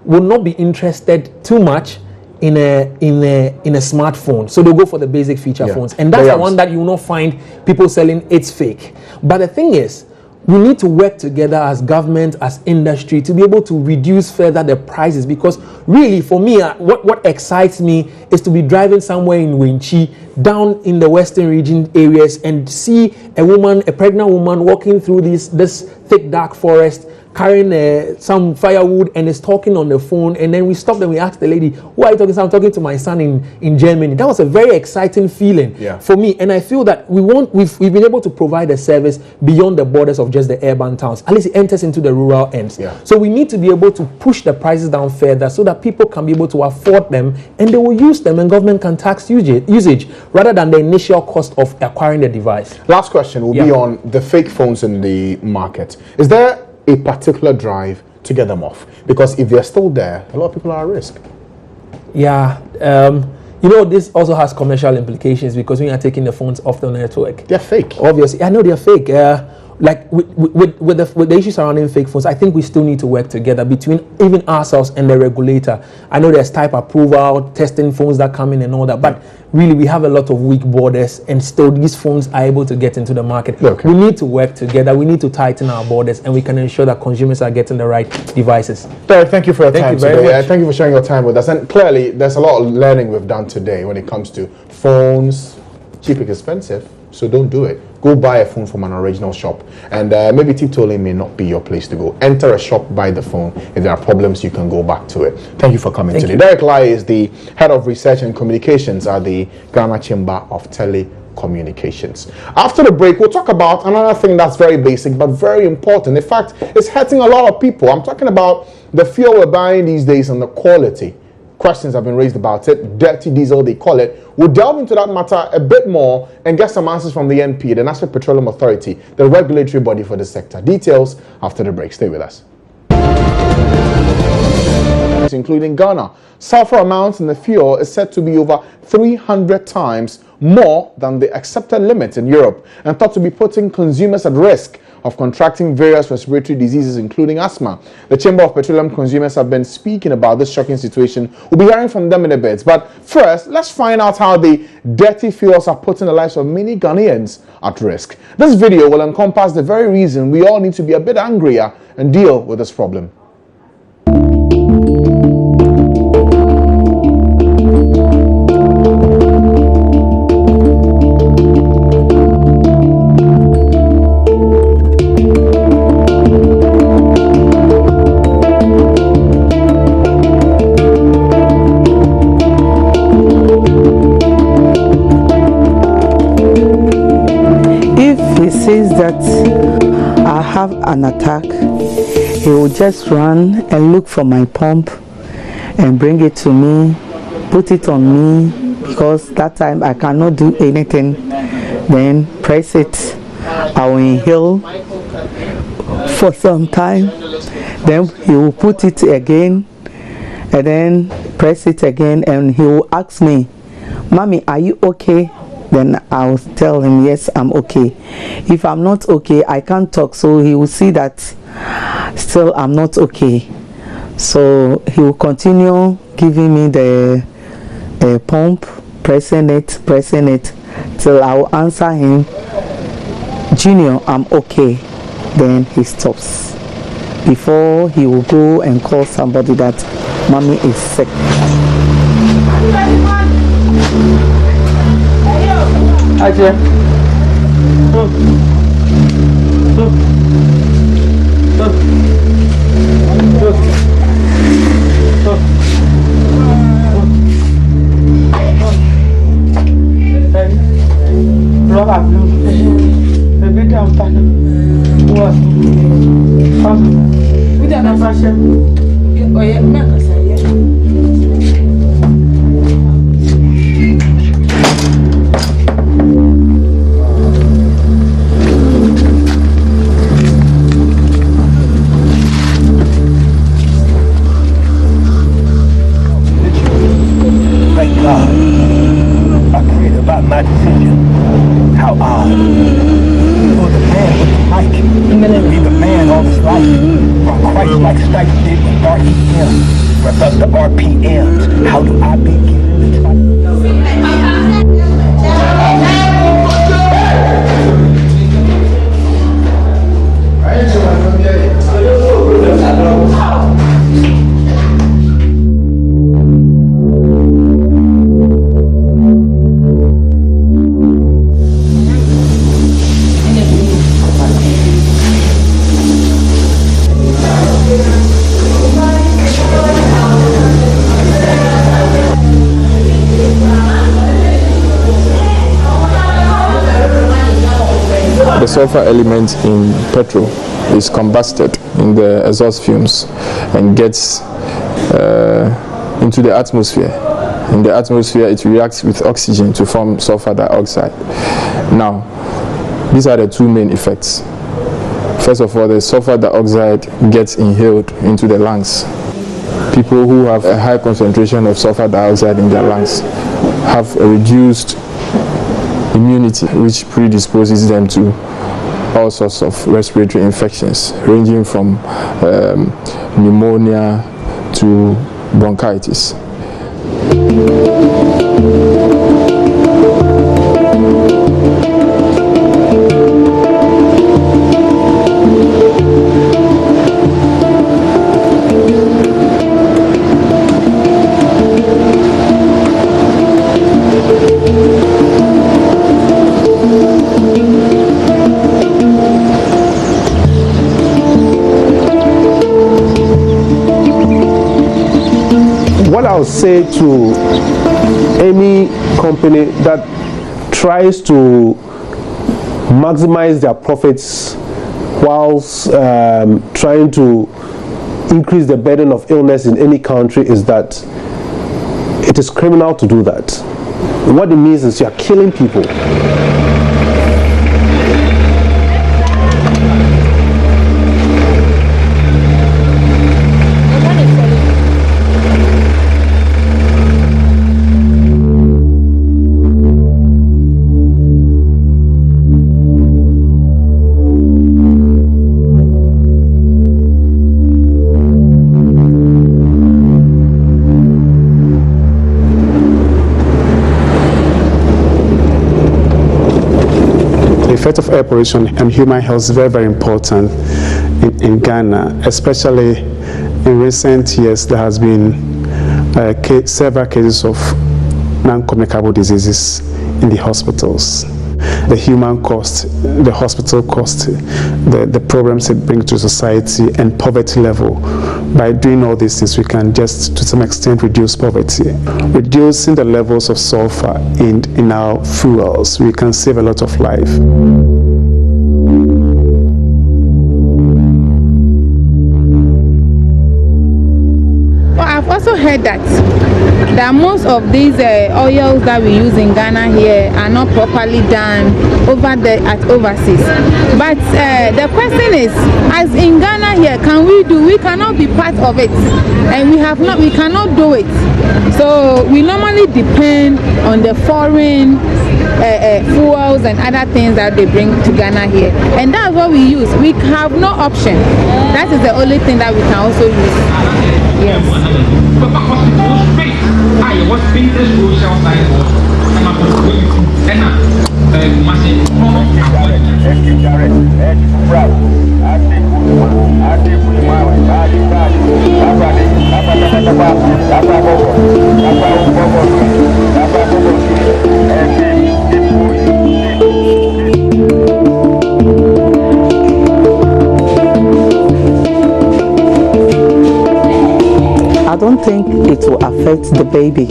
will not be interested too much in a smartphone. So they'll go for the basic feature phones. And that's the one that you will not find people selling, it's fake. But the thing is, we need to work together as government, as industry, to be able to reduce further the prices, because really for me, what excites me is to be driving somewhere in Wenchi, down in the western region areas, and see a pregnant woman walking through this thick dark forest, carrying some firewood, and is talking on the phone, and then we stopped and we asked the lady, who are you talking to? I'm talking to my son in Germany. That was a very exciting feeling for me, and I feel that we've been able to provide a service beyond the borders of just the urban towns. At least it enters into the rural ends. So we need to be able to push the prices down further so that people can be able to afford them, and they will use them, and government can tax usage rather than the initial cost of acquiring the device. Last question will be on the fake phones in the market. Is there a particular drive to get them off? Because if they're still there, a lot of people are at risk. This also has commercial implications, because when you are taking the phones off the network, they're fake. Obviously, I know they're fake. Like with the issues surrounding fake phones, I think we still need to work together between even ourselves and the regulator. I know there's type approval, testing phones that come in and all that, but really we have a lot of weak borders, and still these phones are able to get into the market. We need to work together. We need to tighten our borders, and we can ensure that consumers are getting the right devices. Derek, thank you for your time today. Much. Thank you for sharing your time with us. And clearly, there's a lot of learning we've done today when it comes to phones. Cheap is expensive, so don't do it. Go buy a phone from an original shop. And maybe Titoli may not be your place to go. Enter a shop, buy the phone. If there are problems, you can go back to it. Thank you for coming today. Derek Lai is the Head of Research and Communications at the Ghana Chamber of Telecommunications. After the break, we'll talk about another thing that's very basic but very important. In fact, it's hurting a lot of people. I'm talking about the fuel we're buying these days and the quality. Questions have been raised about it. Dirty diesel, they call it. We'll delve into that matter a bit more and get some answers from the NP, the National Petroleum Authority, the regulatory body for the sector. Details after the break. Stay with us. Including Ghana. Sulfur amounts in the fuel is said to be over 300 times more than the accepted limit in Europe and thought to be putting consumers at risk of contracting various respiratory diseases, including asthma. The Chamber of Petroleum Consumers have been speaking about this shocking situation. We'll be hearing from them in a bit. But first, let's find out how the dirty fuels are putting the lives of many Ghanaians at risk. This video will encompass the very reason we all need to be a bit angrier and deal with this problem. I have an attack, he will just run and look for my pump and bring it to me, put it on me, because that time I cannot do anything. Then press it, I will inhale for some time, then he will put it again and then press it again, and he will ask me, "Mommy, are you okay?" Then I'll tell him, yes, I'm okay. If I'm not okay, I can't talk, so he will see that still I'm not okay. So he will continue giving me the pump, pressing it till I will answer him, "Junior, I'm okay." Then he stops before he will go and call somebody that mommy is sick. Aja. Rubber blue. The big fan. What? We don't have fashion. Oh yeah, make us my decision. How odd. You were the man with the mic. Be the man all his life. From Christ-like Stipe did with REM. Rev the RPMs. How do I begin to try? The sulfur element in petrol is combusted in the exhaust fumes and gets into the atmosphere. In the atmosphere, it reacts with oxygen to form sulfur dioxide. Now, these are the two main effects. First of all, the sulfur dioxide gets inhaled into the lungs. People who have a high concentration of sulfur dioxide in their lungs have a reduced immunity, which predisposes them to all sorts of respiratory infections, ranging from pneumonia to bronchitis. What I'll say to any company that tries to maximize their profits whilst trying to increase the burden of illness in any country is that it is criminal to do that. What it means is you are killing people. effect of air pollution and human health is very, very important in Ghana, especially in recent years. There has been several cases of non-communicable diseases in the hospitals. The human cost, the hospital cost, the problems it brings to society, and poverty level. By doing all these things, we can just to some extent reduce poverty. Reducing the levels of sulfur in our fuels, we can save a lot of life. Well, I've also heard that most of these oils that we use in Ghana here are not properly done over there at overseas. But the question is, as in Ghana here, we cannot be part of it, and we cannot do it. So we normally depend on the foreign fuels and other things that they bring to Ghana here, and that's what we use. We have no option. That is the only thing that we can also use. Yes. I don't think it will affect the baby.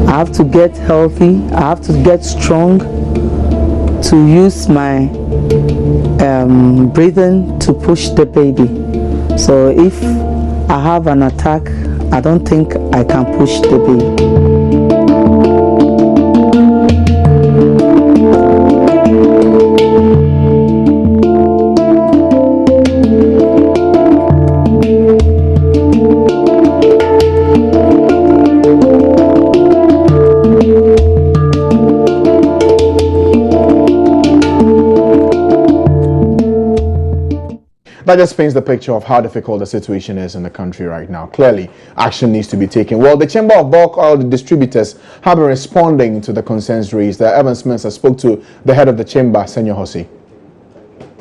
I have to get healthy, I have to get strong to use my breathing to push the baby. So if I have an attack, I don't think I can push the baby. That just paints the picture of how difficult the situation is in the country right now. Clearly, action needs to be taken. Well, the Chamber of Bulk Oil Distributors have been responding to the concerns raised. Evans Mensah spoke to the head of the chamber, Senor Hosey.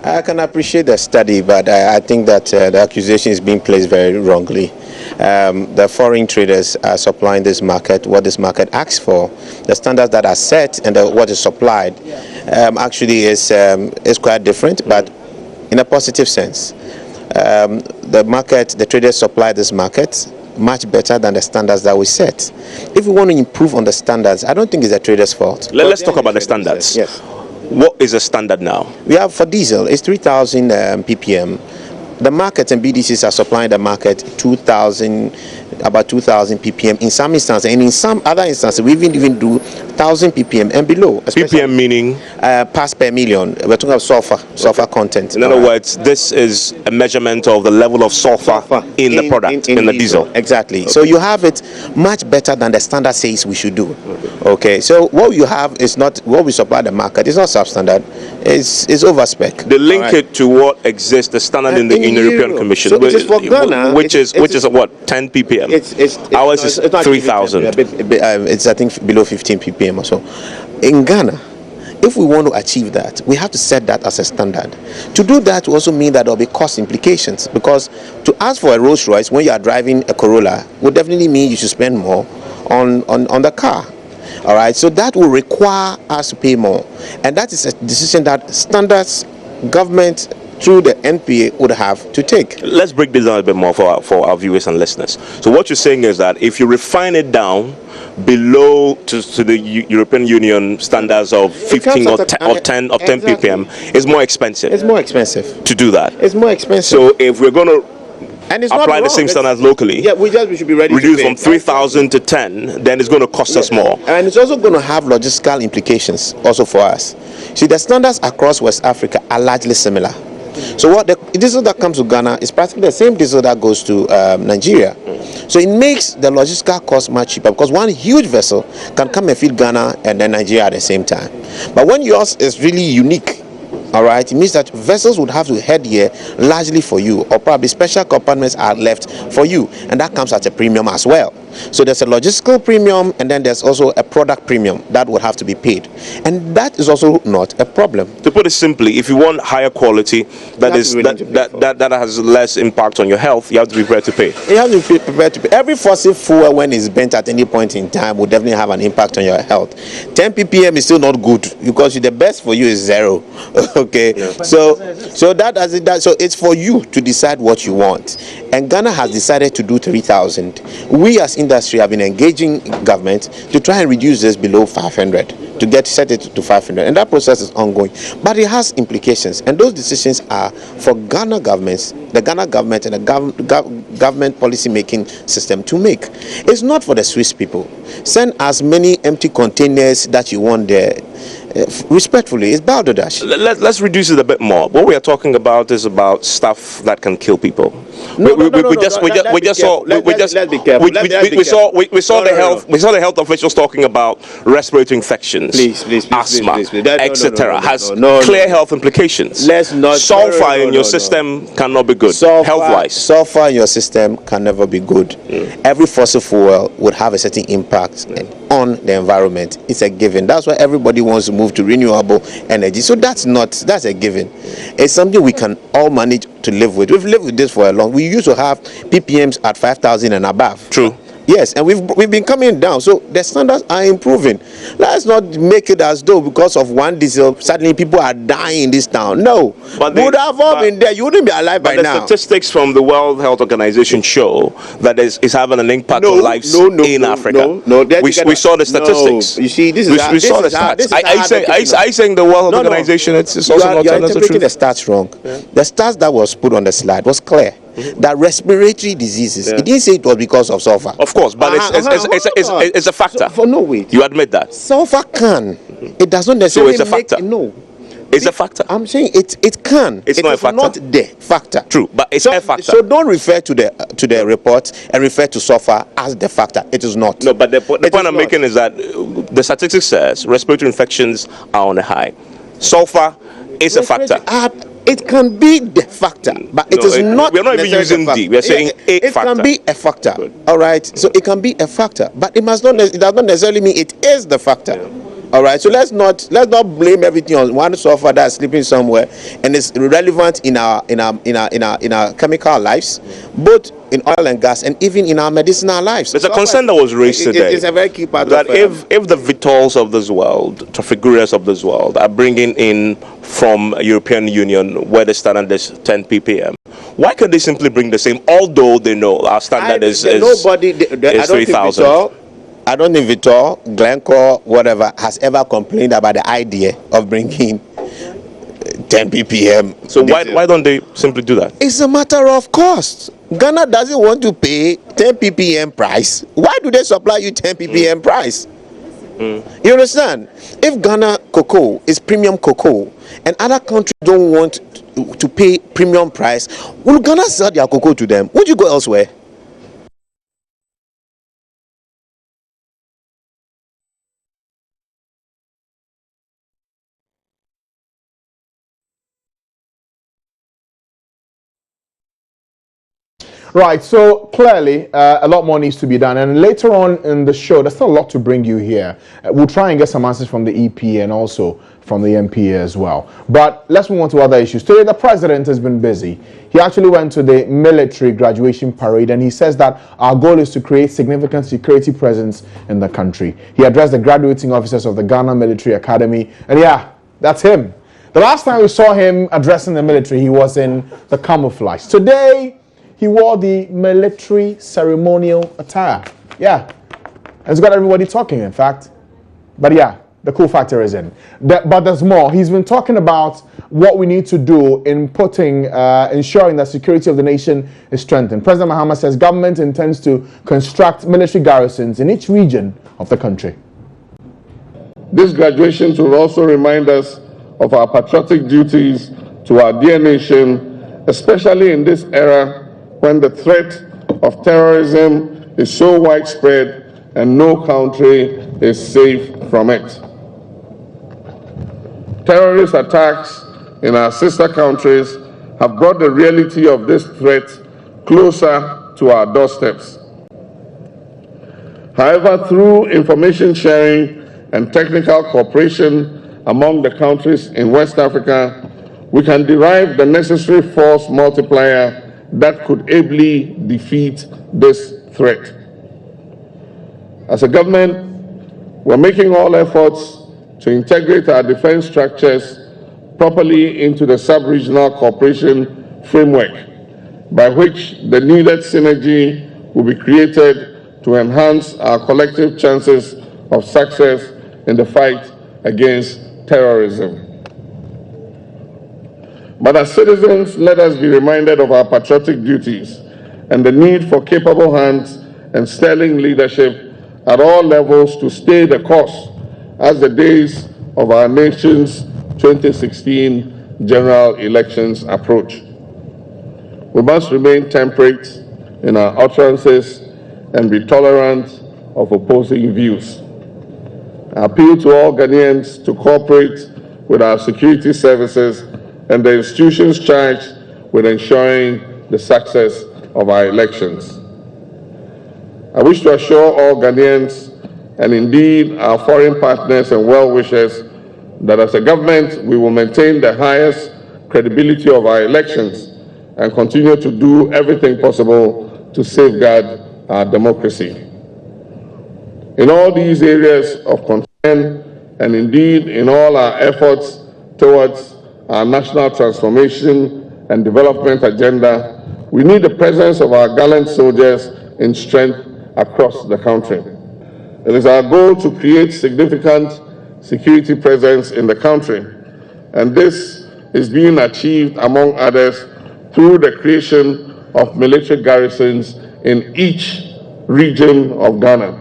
I can appreciate the study, but I think that the accusation is being placed very wrongly. The foreign traders are supplying this market what this market asks for. The standards that are set and what is supplied actually is quite different, but in a positive sense. The traders supply this market much better than the standards that we set. If we want to improve on the standards, I don't think it's the traders' fault. Let's talk about the standards. Yes. What is the standard now? We have for diesel, it's 3,000 ppm. The markets and BDCs are supplying the market about 2,000 ppm in some instances, and in some other instances we even do 1,000 ppm and below. ppm meaning? Parts per million. We're talking about sulfur content. In other words, this is a measurement of the level of sulfur in the product, in the diesel. Exactly. Okay. So you have it much better than the standard says we should do. Okay. So what you have is not what we supply the market. It's not substandard. It's overspec. They link it to what exists, the standard in the European Commission, so which is what, 10 ppm. Ours is 3,000. It's I think below 15 ppm or so. In Ghana, if we want to achieve that, we have to set that as a standard. To do that will also mean that there will be cost implications, because to ask for a Rolls Royce when you are driving a Corolla would definitely mean you should spend more on the car. All right, so that will require us to pay more, and that is a decision that standards government through the NPA would have to take. Let's break this down a bit more for our viewers and listeners. So what you're saying is that if you refine it down below to the European Union standards of 15 or 10 ppm, it's more expensive. It's more expensive to do that. It's more expensive. So if we're going to and it's apply the same standards locally, yeah, we should be ready reduce to from 3,000 to 10, then it's going to cost us more. And it's also going to have logistical implications also for us. See, the standards across West Africa are largely similar. So what the diesel that comes to Ghana is practically the same diesel that goes to Nigeria. So it makes the logistical cost much cheaper, because one huge vessel can come and feed Ghana and then Nigeria at the same time. But when yours is really unique, all right, it means that vessels would have to head here largely for you, or probably special compartments are left for you, and that comes at a premium as well. So there's a logistical premium, and then there's also a product premium that would have to be paid, and that is also not a problem. To put it simply, if you want higher quality that has less impact on your health, you have to be prepared to pay. You have to be prepared to pay. Every fossil fuel, when it's burnt at any point in time, will definitely have an impact on your health. 10 ppm is still not good, because the best for you is 0. Okay, so it's for you to decide what you want, and Ghana has decided to do 3,000. We as industry have been engaging government to try and reduce this below 500, to set it to 500, and that process is ongoing, but it has implications, and those decisions are for Ghana governments, the Ghana government, and the government policy making system to make. It's not for the Swiss people. Send as many empty containers that you want there. Respectfully, it's balderdash. Let's reduce it a bit more. What we are talking about is about stuff that can kill people. We saw the health officials talking about respiratory infections, asthma, etc. Has clear health implications. Sulfur in your system cannot be good health-wise. Sulfur in your system can never be good. Every fossil fuel would have a certain impact on the environment. It's a given. That's why everybody wants to move to renewable energy. So that's a given. It's something we can all manage to live with. We've lived with this for a long. We used to have ppms at 5,000 and above. True. Yes, and we've been coming down, so the standards are improving. Let's not make it as though because of one diesel suddenly people are dying in this town. No, but would have all been there. You wouldn't be alive by now. The statistics from the World Health Organization show that is having an impact on lives in Africa. We saw the statistics. You see, we saw the stats. Are you saying the World Health Organization? It's also not telling us the truth. The stats wrong. The stats that was put on the slide was clear. That respiratory diseases, it didn't say it was because of sulfur. Of course, but it's a factor. For no way. You admit that? Sulfur can. It does not necessarily it's a factor. No. It's a factor. I'm saying it can. It's not a factor. Not the factor. True, but it's a factor. So don't refer to the report and refer to sulfur as the factor. It is not. No, but the point I'm making is that the statistics says respiratory infections are on the high. Sulfur is a factor. It can be the factor, but it is not. We're not even using D. We're saying a factor. It can be a factor. Good. All right. So it can be a factor, but it does not necessarily mean it is the factor. All right. So let's not blame everything on one sulfur that's sleeping somewhere and it's relevant in our chemical lives, both in oil and gas and even in our medicinal lives. There's a concern that was raised today. It's a very key part that if the Vitols of this world, Trafigurias of this world, are bringing in from European Union where the standard is 10 ppm, why could they simply bring the same? Although they know our standard is 3,000. I don't think Vitol, Glencore, whatever, has ever complained about the idea of bringing 10 ppm. So why don't they simply do that? It's a matter of cost. Ghana doesn't want to pay 10 ppm price. Why do they supply you 10 ppm price? You understand? If Ghana cocoa is premium cocoa and other countries don't want to pay premium price, will Ghana sell their cocoa to them? Would you go elsewhere? Right, so clearly a lot more needs to be done, and later on in the show there's still a lot to bring you here. We'll try and get some answers from the EPA and also from the MPA as well. But let's move on to other issues. Today the president has been busy. He actually went to the military graduation parade, and he says that our goal is to create significant security presence in the country. He addressed the graduating officers of the Ghana Military Academy, and yeah, that's him. The last time we saw him addressing the military, he was in the camouflage. Today he wore the military ceremonial attire. Yeah. And it's got everybody talking, in fact. But yeah, the cool factor is in. But there's more. He's been talking about what we need to do in ensuring that security of the nation is strengthened. President Mahama says government intends to construct military garrisons in each region of the country. These graduations will also remind us of our patriotic duties to our dear nation, especially in this era when the threat of terrorism is so widespread and no country is safe from it. Terrorist attacks in our sister countries have brought the reality of this threat closer to our doorsteps. However, through information sharing and technical cooperation among the countries in West Africa, we can derive the necessary force multiplier that could ably defeat this threat. As a government, we're making all efforts to integrate our defense structures properly into the sub-regional cooperation framework, by which the needed synergy will be created to enhance our collective chances of success in the fight against terrorism. But as citizens, let us be reminded of our patriotic duties and the need for capable hands and sterling leadership at all levels to stay the course as the days of our nation's 2016 general elections approach. We must remain temperate in our utterances and be tolerant of opposing views. I appeal to all Ghanaians to cooperate with our security services and the institutions charged with ensuring the success of our elections. I wish to assure all Ghanaians, and indeed our foreign partners and well-wishers, that as a government we will maintain the highest credibility of our elections and continue to do everything possible to safeguard our democracy. In all these areas of concern, and indeed in all our efforts towards our national transformation and development agenda, we need the presence of our gallant soldiers in strength across the country. It is our goal to create significant security presence in the country, and this is being achieved, among others, through the creation of military garrisons in each region of Ghana.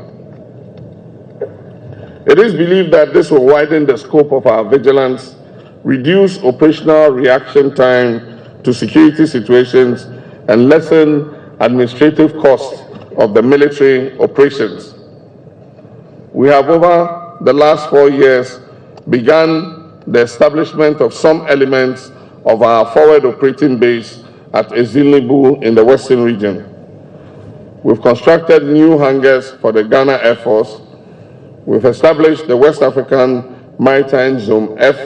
It is believed that this will widen the scope of our vigilance, reduce operational reaction time to security situations, and lessen administrative costs of the military operations. We have, over the last 4 years, begun the establishment of some elements of our forward operating base at Ezilibu in the Western region. We've constructed new hangars for the Ghana Air Force. We've established the West African Maritime Zone F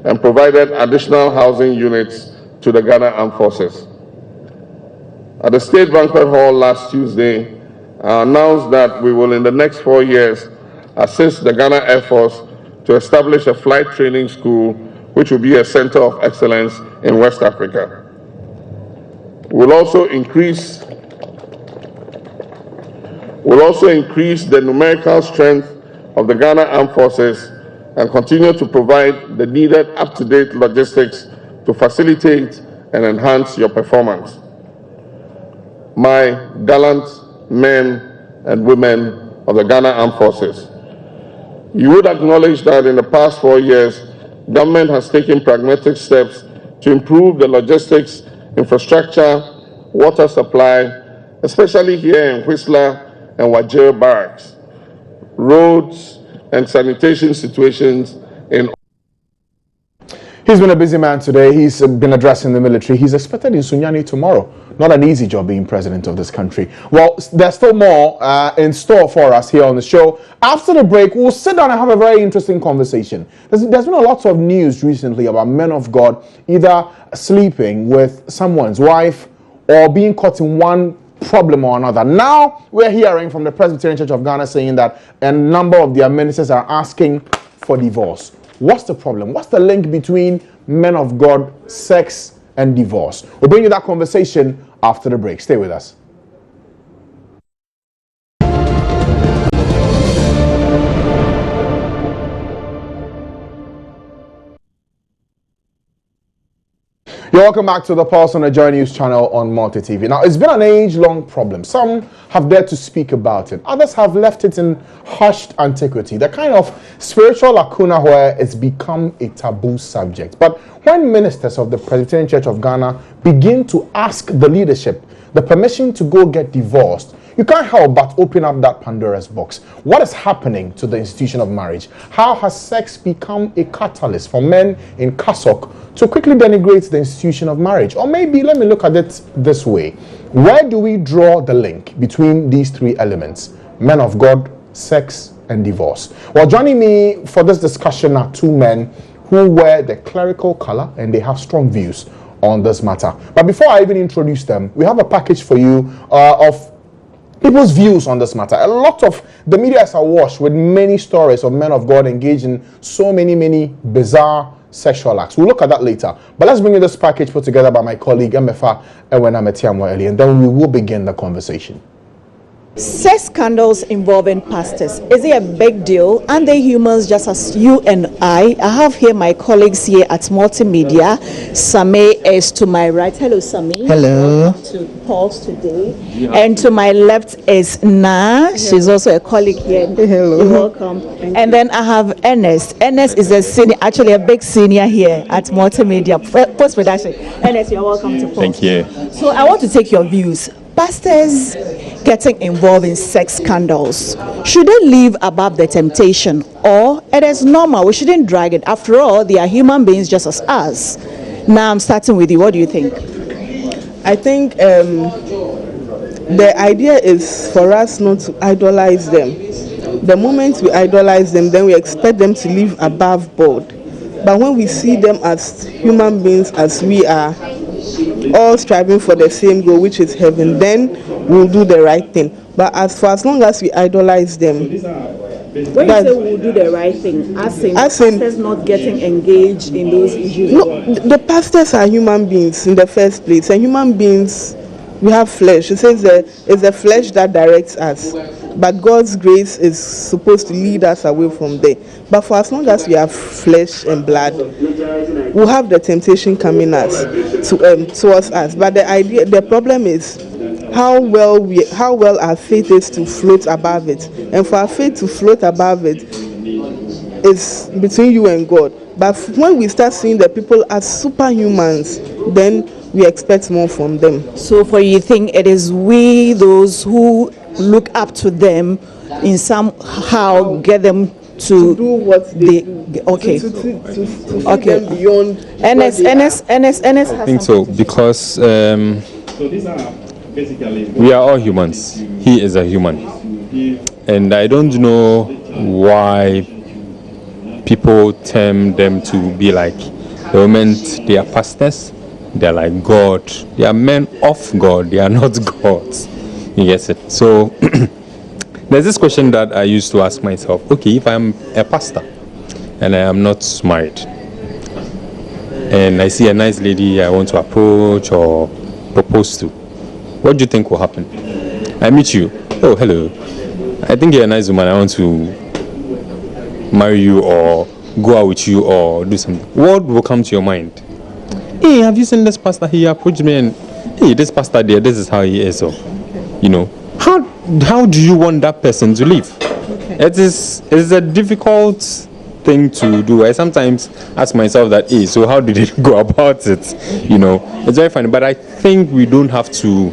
and provided additional housing units to the Ghana Armed Forces. At the State Banquet Hall last Tuesday, I announced that we will, in the next 4 years, assist the Ghana Air Force to establish a flight training school, which will be a center of excellence in West Africa. We'll also increase the numerical strength of the Ghana Armed Forces and continue to provide the needed up-to-date logistics to facilitate and enhance your performance. My gallant men and women of the Ghana Armed Forces, you would acknowledge that in the past 4 years, government has taken pragmatic steps to improve the logistics, infrastructure, water supply, especially here in Whistler and Wajir barracks, roads and sanitation situations in. He's been a busy man today. He's been addressing the military. He's expected in Sunyani tomorrow. Not an easy job being president of this country. Well, there's still more in store for us here on the show. After the break, we'll sit down and have a very interesting conversation. There's been a lot of news recently about men of God either sleeping with someone's wife or being caught in one problem or another. Now, we're hearing from the Presbyterian Church of Ghana saying that a number of their ministers are asking for divorce. What's the problem? What's the link between men of God, sex, and divorce? We'll bring you that conversation after the break. Stay with us. You're welcome back to the Pulse on the Joy News channel on Multi TV. Now, it's been an age-long problem. Some have dared to speak about it. Others have left it in hushed antiquity, the kind of spiritual lacuna where it's become a taboo subject. But when ministers of the Presbyterian Church of Ghana begin to ask the leadership the permission to go get divorced, you can't help but open up that Pandora's box. What is happening to the institution of marriage? How has sex become a catalyst for men in Kasok to quickly denigrate the institution of marriage? Or maybe, let me look at it this way. Where do we draw the link between these three elements? men of God, sex, and divorce. Well, joining me for this discussion are two men who wear the clerical color and they have strong views on this matter. But before I even introduce them, we have a package for you of people's views on this matter. A lot of the media is awash with many stories of men of God engaged in so many bizarre sexual acts. We'll look at that later. But let's bring in this package put together by my colleague Emefa Ewena Metiamwa Eli, and then we will begin the conversation. Sex scandals involving pastors, is it a big deal? Aren't they humans just as you and I? I have here my colleagues here at Multimedia. Same is to my right. Hello, Same. Hello. To Pulse today. Yeah. And to my left is Na. She's also a colleague here. Hello. You're welcome. And then I have Ernest. Ernest is a senior, actually a big senior here at Multimedia Post Production. Ernest, you're welcome to Pulse. Thank you. So I want to take your views. Pastors getting involved in sex scandals, should they live above the temptation, or it is normal, we shouldn't drag it? After all, they are human beings just as us. Now I'm starting with you. What do you think? I think the idea is for us not to idolize them. The moment we idolize them, then we expect them to live above board. But when we see them as human beings as we are, all striving for the same goal, which is heaven, then we'll do the right thing. But for as long as we idolize them, when you say we'll do the right thing, as in pastors not getting engaged in those issues. No, the pastors are human beings in the first place, and human beings, we have flesh. It says that it's the flesh that directs us, but God's grace is supposed to lead us away from there. But for as long as we have flesh and blood, we'll have the temptation coming towards us. But the problem is how well our faith is to float above it. And for our faith to float above it is between you and God. But when we start seeing the people as superhumans, then we expect more from them. So for you think it is we, those who look up to them, in somehow get them to do what they okay. To okay. Them beyond NS I think so, because we are all humans. He is a human. And I don't know why people term them to be like, the moment they are pastors, they are like God. They are men of God. They are not gods. You get it? So there's this question that I used to ask myself. Okay, if I'm a pastor and I am not married, and I see a nice lady I want to approach or propose to, what do you think will happen? I meet you. Oh, hello. I think you're a nice woman. I want to marry you or go out with you or do something. What will come to your mind? Hey, have you seen this pastor? He approached me and, hey, this pastor there, this is how he is. So, you know, how do you want that person to live? Okay. It is a difficult thing to do. I sometimes ask myself that, hey, so how did they go about it? You know, it's very funny. But I think we don't have to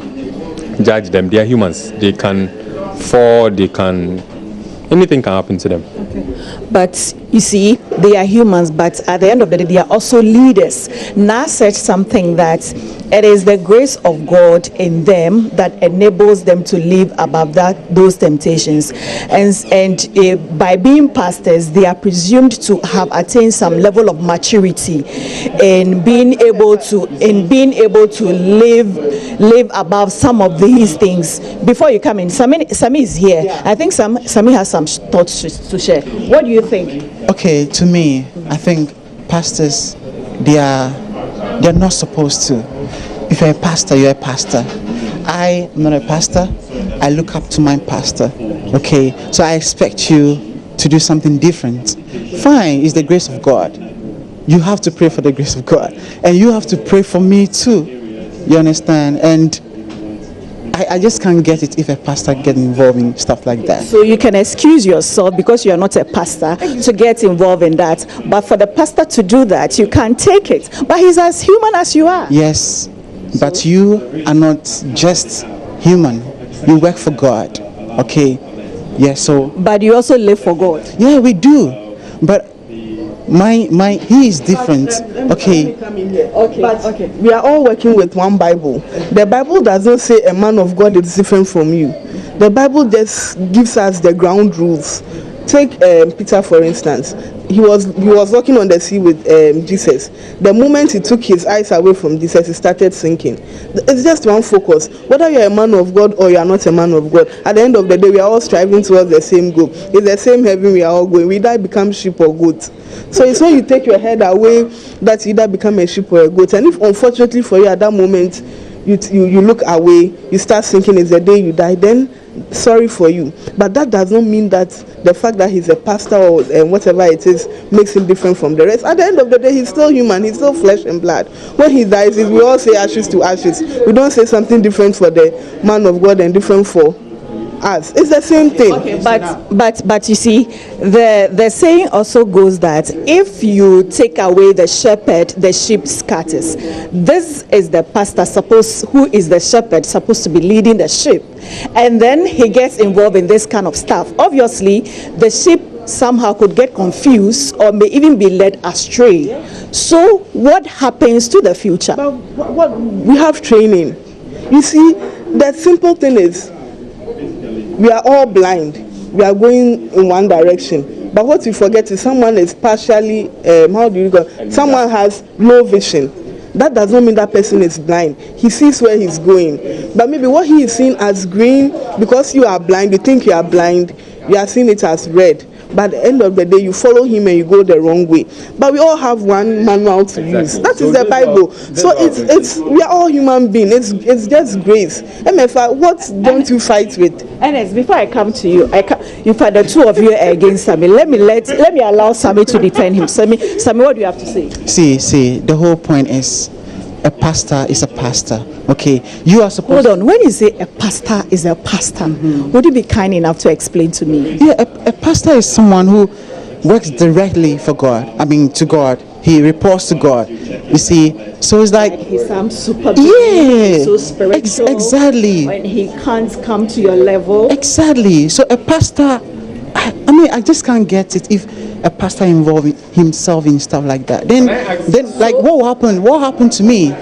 judge them. They are humans. They can fall, anything can happen to them. Okay. But you see, they are humans, but at the end of the day, they are also leaders. Na said something that it is the grace of God in them that enables them to live above those temptations. And by being pastors, they are presumed to have attained some level of maturity in being able to live above some of these things. Before you come in, Sami is here. Yeah. I think Sami has some thoughts to share. What do you think? Okay, to me, I think pastors, they're not supposed to. If you're a pastor, you're a pastor. I am not a pastor. I look up to my pastor. Okay, so I expect you to do something different. Fine, it's the grace of God. You have to pray for the grace of God, and you have to pray for me too. You understand? And I just can't get it if a pastor gets involved in stuff like that. So you can excuse yourself because you are not a pastor to get involved in that. But for the pastor to do that, you can't take it. But he's as human as you are. Yes, but you are not just human. You work for God. Okay? Yeah, so... But you also live for God. Yeah, we do. But he is different. Okay. Okay. We are all working with one Bible. The Bible does not say a man of God is different from you. The Bible just gives us the ground rules. Take Peter, for instance. He was walking on the sea with Jesus. The moment he took his eyes away from Jesus, he started sinking. It's just one focus. Whether you're a man of God or you're not a man of God, at the end of the day, we are all striving towards the same goal. It's the same heaven we are all going. We either become sheep or goats. So it's when you take your head away that you either become a sheep or a goat. And if unfortunately for you at that moment, you look away, you start thinking it's the day you die, then sorry for you. But that does not mean that the fact that he's a pastor or whatever it is makes him different from the rest. At the end of the day, he's still human, he's still flesh and blood. When he dies, we all say ashes to ashes. We don't say something different for the man of God and different for us. It's the same thing. Okay, but you see, the saying also goes that if you take away the shepherd, the sheep scatters. This is the pastor who is the shepherd supposed to be leading the sheep, and then he gets involved in this kind of stuff. Obviously, the sheep somehow could get confused or may even be led astray. So what happens to the future? But what we have training. You see, the simple thing is, we are all blind. We are going in one direction. But what you forget is someone is partially, someone has low vision. That does not mean that person is blind. He sees where he's going. But maybe what he is seeing as green, because you are blind, you think you are blind, you are seeing it as red. But at the end of the day, you follow him and you go the wrong way. But we all have one manual to use. That is the Bible. So it's we are all human beings. It's just grace. MFA, what don't you fight with? Ernest, before I come to you, in fact, the two of you are against Sammy. Let me allow Sammy to defend him. Sammy, what do you have to say? See, the whole point is, a pastor is a pastor. Okay, you are supposed. Hold on. When you say a pastor is a pastor, would you be kind enough to explain to me? Yeah, a pastor is someone who works directly for God. I mean, to God. He reports to God. You see, so it's like he sounds super. Yeah, so spiritual. Exactly. When he can't come to your level. Exactly. So a pastor, I just can't get it. If a pastor involving himself in stuff like that, then like what happened? What happened to me?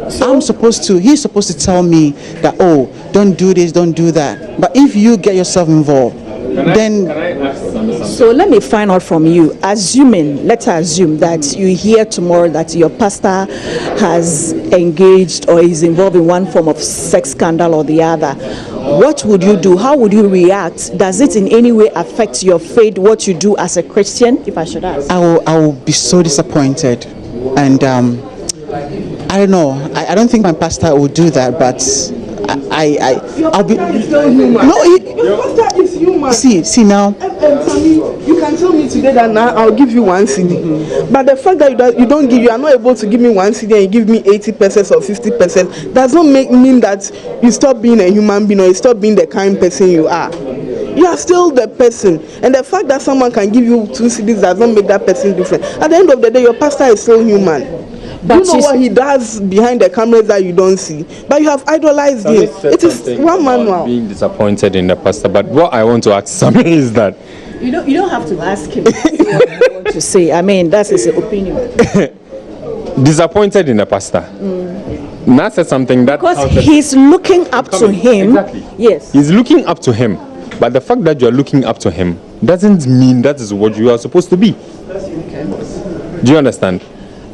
He's supposed to tell me that, oh, don't do this, don't do that. But if you get yourself involved, so let me find out from you. Let's assume that you hear tomorrow that your pastor has engaged or is involved in one form of sex scandal or the other. What would you do? How would you react? Does it in any way affect your faith, what you do as a Christian, if I should ask? I will be so disappointed. And I don't know. I don't think my pastor will do that, but I'll be. Your pastor is human. See now. You can tell me today that now I'll give you 1 CD. But the fact that you are not able to give me 1 CD and you give me 80% or 50% does not mean that you stop being a human being or you stop being the kind person you are. You are still the person, and the fact that someone can give you 2 CDs does not make that person different. At the end of the day, your pastor is still human. But you know what he does behind the cameras that you don't see, but you have idolized him. It is one manual. Being disappointed in the pastor, but what I want to ask Sammy is that you don't have to ask him what you want to say. I mean, that's his opinion. Disappointed in the pastor. Nat said something that because he's looking up to him. Exactly. Yes, he's looking up to him, but the fact that you are looking up to him doesn't mean that is what you are supposed to be. Do you understand?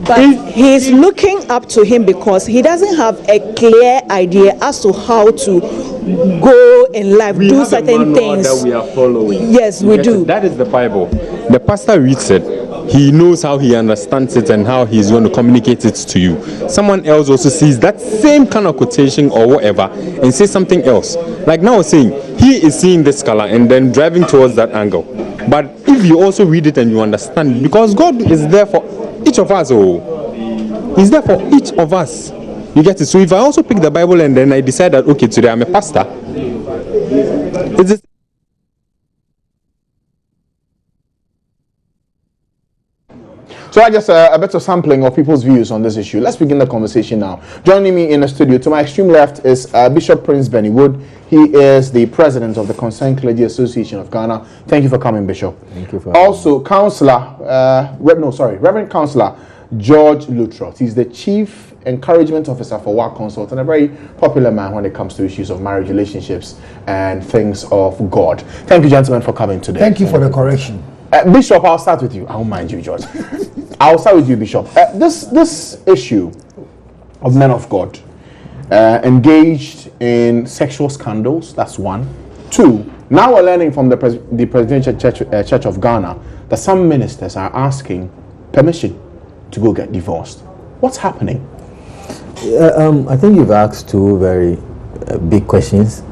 But he's looking up to him because he doesn't have a clear idea as to how to go in life, do certain things that we are following. Yes, we do. That is the Bible. The pastor reads it. He knows how he understands it and how he's going to communicate it to you. Someone else also sees that same kind of quotation or whatever and says something else. Like now saying, he is seeing this color and then driving towards that angle. But if you also read it and you understand, because God is there for each of us, He's there for each of us. You get it? So if I also pick the Bible and then I decide that, okay, today I'm a pastor, it's just So I just a better sampling of people's views on this issue. Let's begin the conversation now. Joining me in the studio to my extreme left is Bishop Prince Benny Wood. He is the president of the Concerned Clergy Association of Ghana. Thank you for coming, Bishop. Thank you for also Reverend Councillor George Lutrot. He's the chief encouragement officer for WAC Consult and a very popular man when it comes to issues of marriage, relationships, and things of God. Thank you, gentlemen, for coming today. Thank you for the correction. Bishop, I'll start with you. I won't mind you, George. I'll start with you, Bishop. This issue of men of God engaged in sexual scandals, that's one. Two, now we're learning from the Presidential Church of Ghana that some ministers are asking permission to go get divorced. What's happening? I think you've asked two very big questions.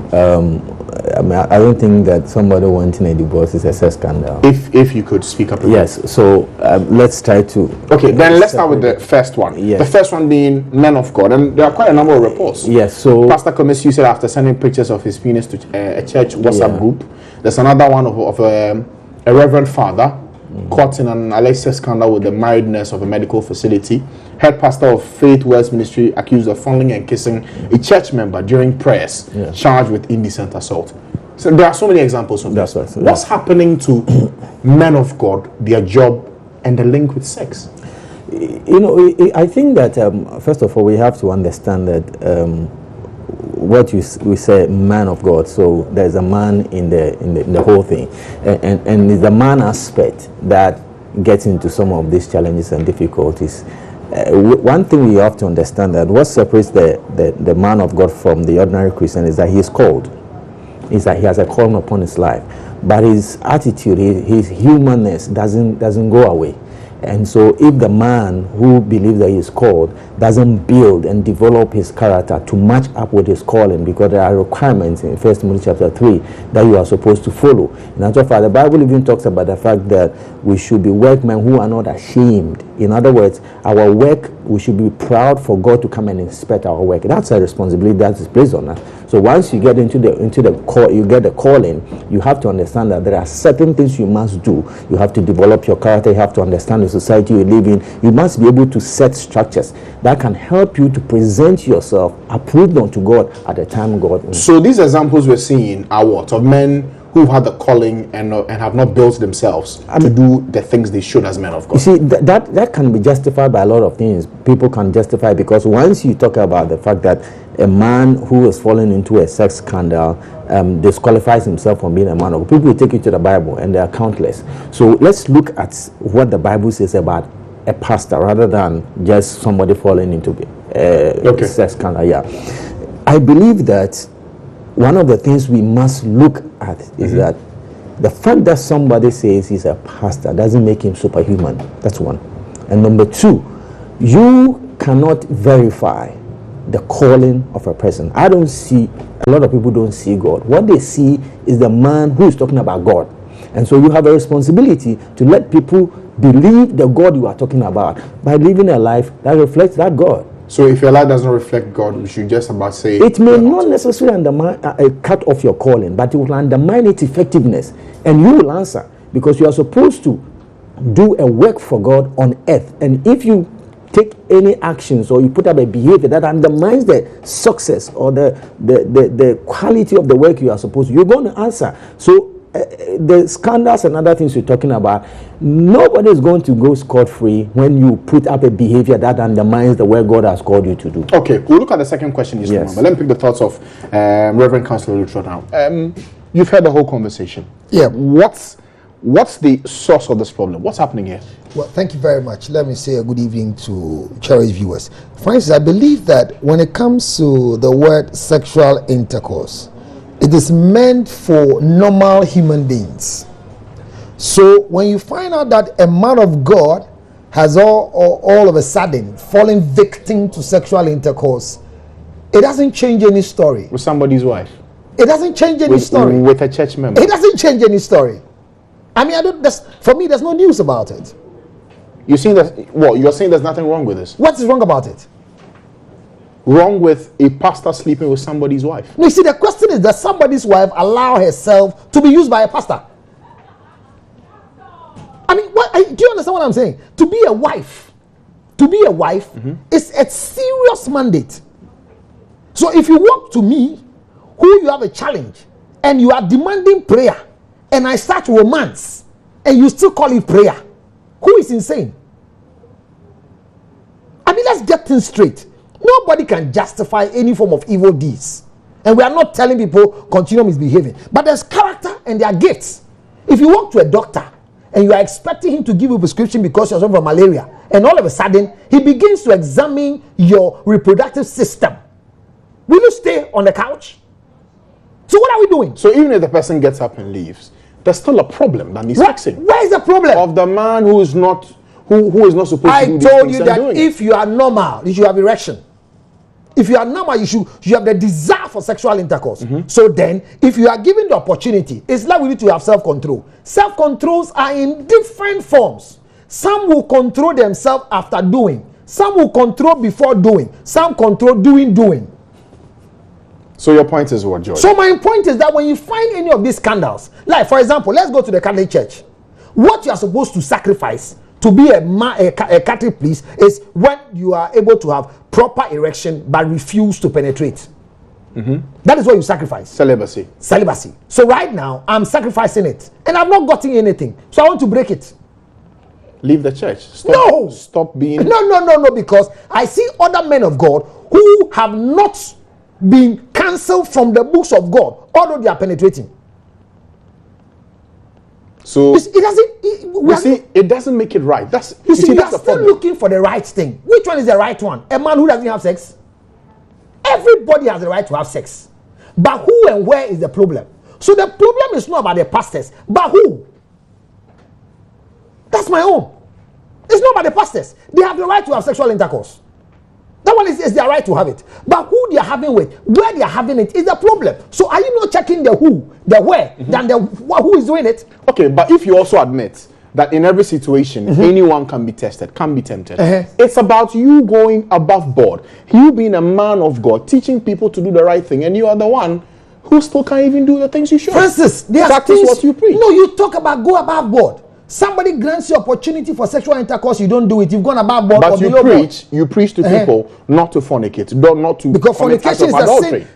I don't think that somebody wanting a divorce is a sex scandal. If you could speak up. Yes, so let's try to... Okay, then let's start with the first one. Yes. The first one being men of God, and there are quite a number of reports. Yes, so... Pastor Komissi said after sending pictures of his penis to a church WhatsApp group, there's another one of a reverend father caught in an alleged sex scandal with the married nurse of a medical facility. Head pastor of Faith Wells Ministry accused of fondling and kissing a church member during prayers, charged with indecent assault. So there are so many examples of this. Right. What's happening to men of God, their job, and the link with sex? You know, I think that first of all, we have to understand that what we say, man of God. So there's a man in the whole thing, and it's the man aspect that gets into some of these challenges and difficulties. One thing we have to understand that what separates the man of God from the ordinary Christian is that he is called. Is that he has a calling upon his life, but his attitude, his humanness doesn't go away. And so if the man who believes that he is called doesn't build and develop his character to match up with his calling, because there are requirements in 1 Timothy chapter 3 that you are supposed to follow. In actual fact, the Bible even talks about the fact that we should be workmen who are not ashamed. In other words, our work, we should be proud for God to come and inspect our work. That's a responsibility that is placed on us. So once you get into the call, you get the calling, you have to understand that there are certain things you must do. You have to develop your character. You have to understand the society you live in. You must be able to set structures that can help you to present yourself approved unto God at the time God. So these examples we're seeing are what? Of men who had the calling and have not built themselves to do the things they should as men of God. You see, that can be justified by a lot of things. People can justify, because once you talk about the fact that a man who has fallen into a sex scandal disqualifies himself from being a man of God, people will take you to the Bible, and they are countless. So let's look at what the Bible says about a pastor rather than just somebody falling into a sex scandal. Yeah, I believe that one of the things we must look at is that the fact that somebody says he's a pastor doesn't make him superhuman. That's one. And number two, you cannot verify the calling of a person. A lot of people don't see God. What they see is the man who is talking about God. And so you have a responsibility to let people believe the God you are talking about by living a life that reflects that God. So if your life doesn't reflect God, we should just about say... It may not necessarily undermine a cut off your calling, but it will undermine its effectiveness. And you will answer, because you are supposed to do a work for God on earth. And if you take any actions or you put up a behavior that undermines the success or the quality of the work you are supposed to, you're going to answer. So the scandals and other things you're talking about, nobody is going to go scot-free when you put up a behavior that undermines the work God has called you to do. Okay, we'll look at the second question. Yes. But let me pick the thoughts of Reverend Councillor Lutro now. You've heard the whole conversation. Yeah. What's the source of this problem? What's happening here? Well, thank you very much. Let me say a good evening to cherished viewers. For instance, I believe that when it comes to the word sexual intercourse, it is meant for normal human beings. So when you find out that a man of God has all of a sudden fallen victim to sexual intercourse, it doesn't change any story. With somebody's wife? It doesn't change any story. With a church member? It doesn't change any story. I mean, for me, there's no news about it. You're saying there's nothing wrong with this? What is wrong about it? Wrong with a pastor sleeping with somebody's wife? No, you see, the question is, does somebody's wife allow herself to be used by a pastor? I mean, do you understand what I'm saying? To be a wife is a serious mandate. So if you walk to me, who you have a challenge, and you are demanding prayer, and I start romance, and you still call it prayer, who is insane? I mean, let's get things straight. Nobody can justify any form of evil deeds. And we are not telling people continue misbehaving. But there's character and there are gifts. If you walk to a doctor and you are expecting him to give you a prescription because you're suffering from malaria, and all of a sudden he begins to examine your reproductive system, will you stay on the couch? So what are we doing? So even if the person gets up and leaves, there's still a problem that needs fixing. Where is the problem? Of the man who is not supposed to do these I told things you and that doing if you are normal, you should have erection. If you are normal, you have the desire for sexual intercourse. So then, if you are given the opportunity, it's like we need to have self-control. Self-controls are in different forms. Some will control themselves after doing. Some will control before doing. Some control doing. So your point is what, George? So my point is that when you find any of these scandals, like for example, let's go to the Catholic Church. What you are supposed to sacrifice to be a Catholic priest is when you are able to have proper erection but refuse to penetrate. That is what you sacrifice. Celibacy. So right now, I'm sacrificing it. And I've not gotten anything. So I want to break it. Leave the church. Stop being... No, because I see other men of God who have not been cancelled from the books of God, although they are penetrating. So it doesn't make it right. We are still looking for the right thing. Which one is the right one? A man who doesn't have sex? Everybody has the right to have sex. But who and where is the problem? So the problem is not about the pastors, but who? That's my own. It's not about the pastors. They have the right to have sexual intercourse. That one is their right to have it. But who they are having with, where they are having it is the problem. So are you not checking the who, the where, than the who is doing it? Okay, but if you also admit that in every situation, anyone can be tested, can be tempted. It's about you going above board. You being a man of God, teaching people to do the right thing, and you are the one who still can't even do the things you should. Francis, there are practice things, what you preach. No, you talk about go above board. Somebody grants you opportunity for sexual intercourse, you don't do it. You've gone above board. But you preach to people not to fornicate, not to because fornication is adultery. The same.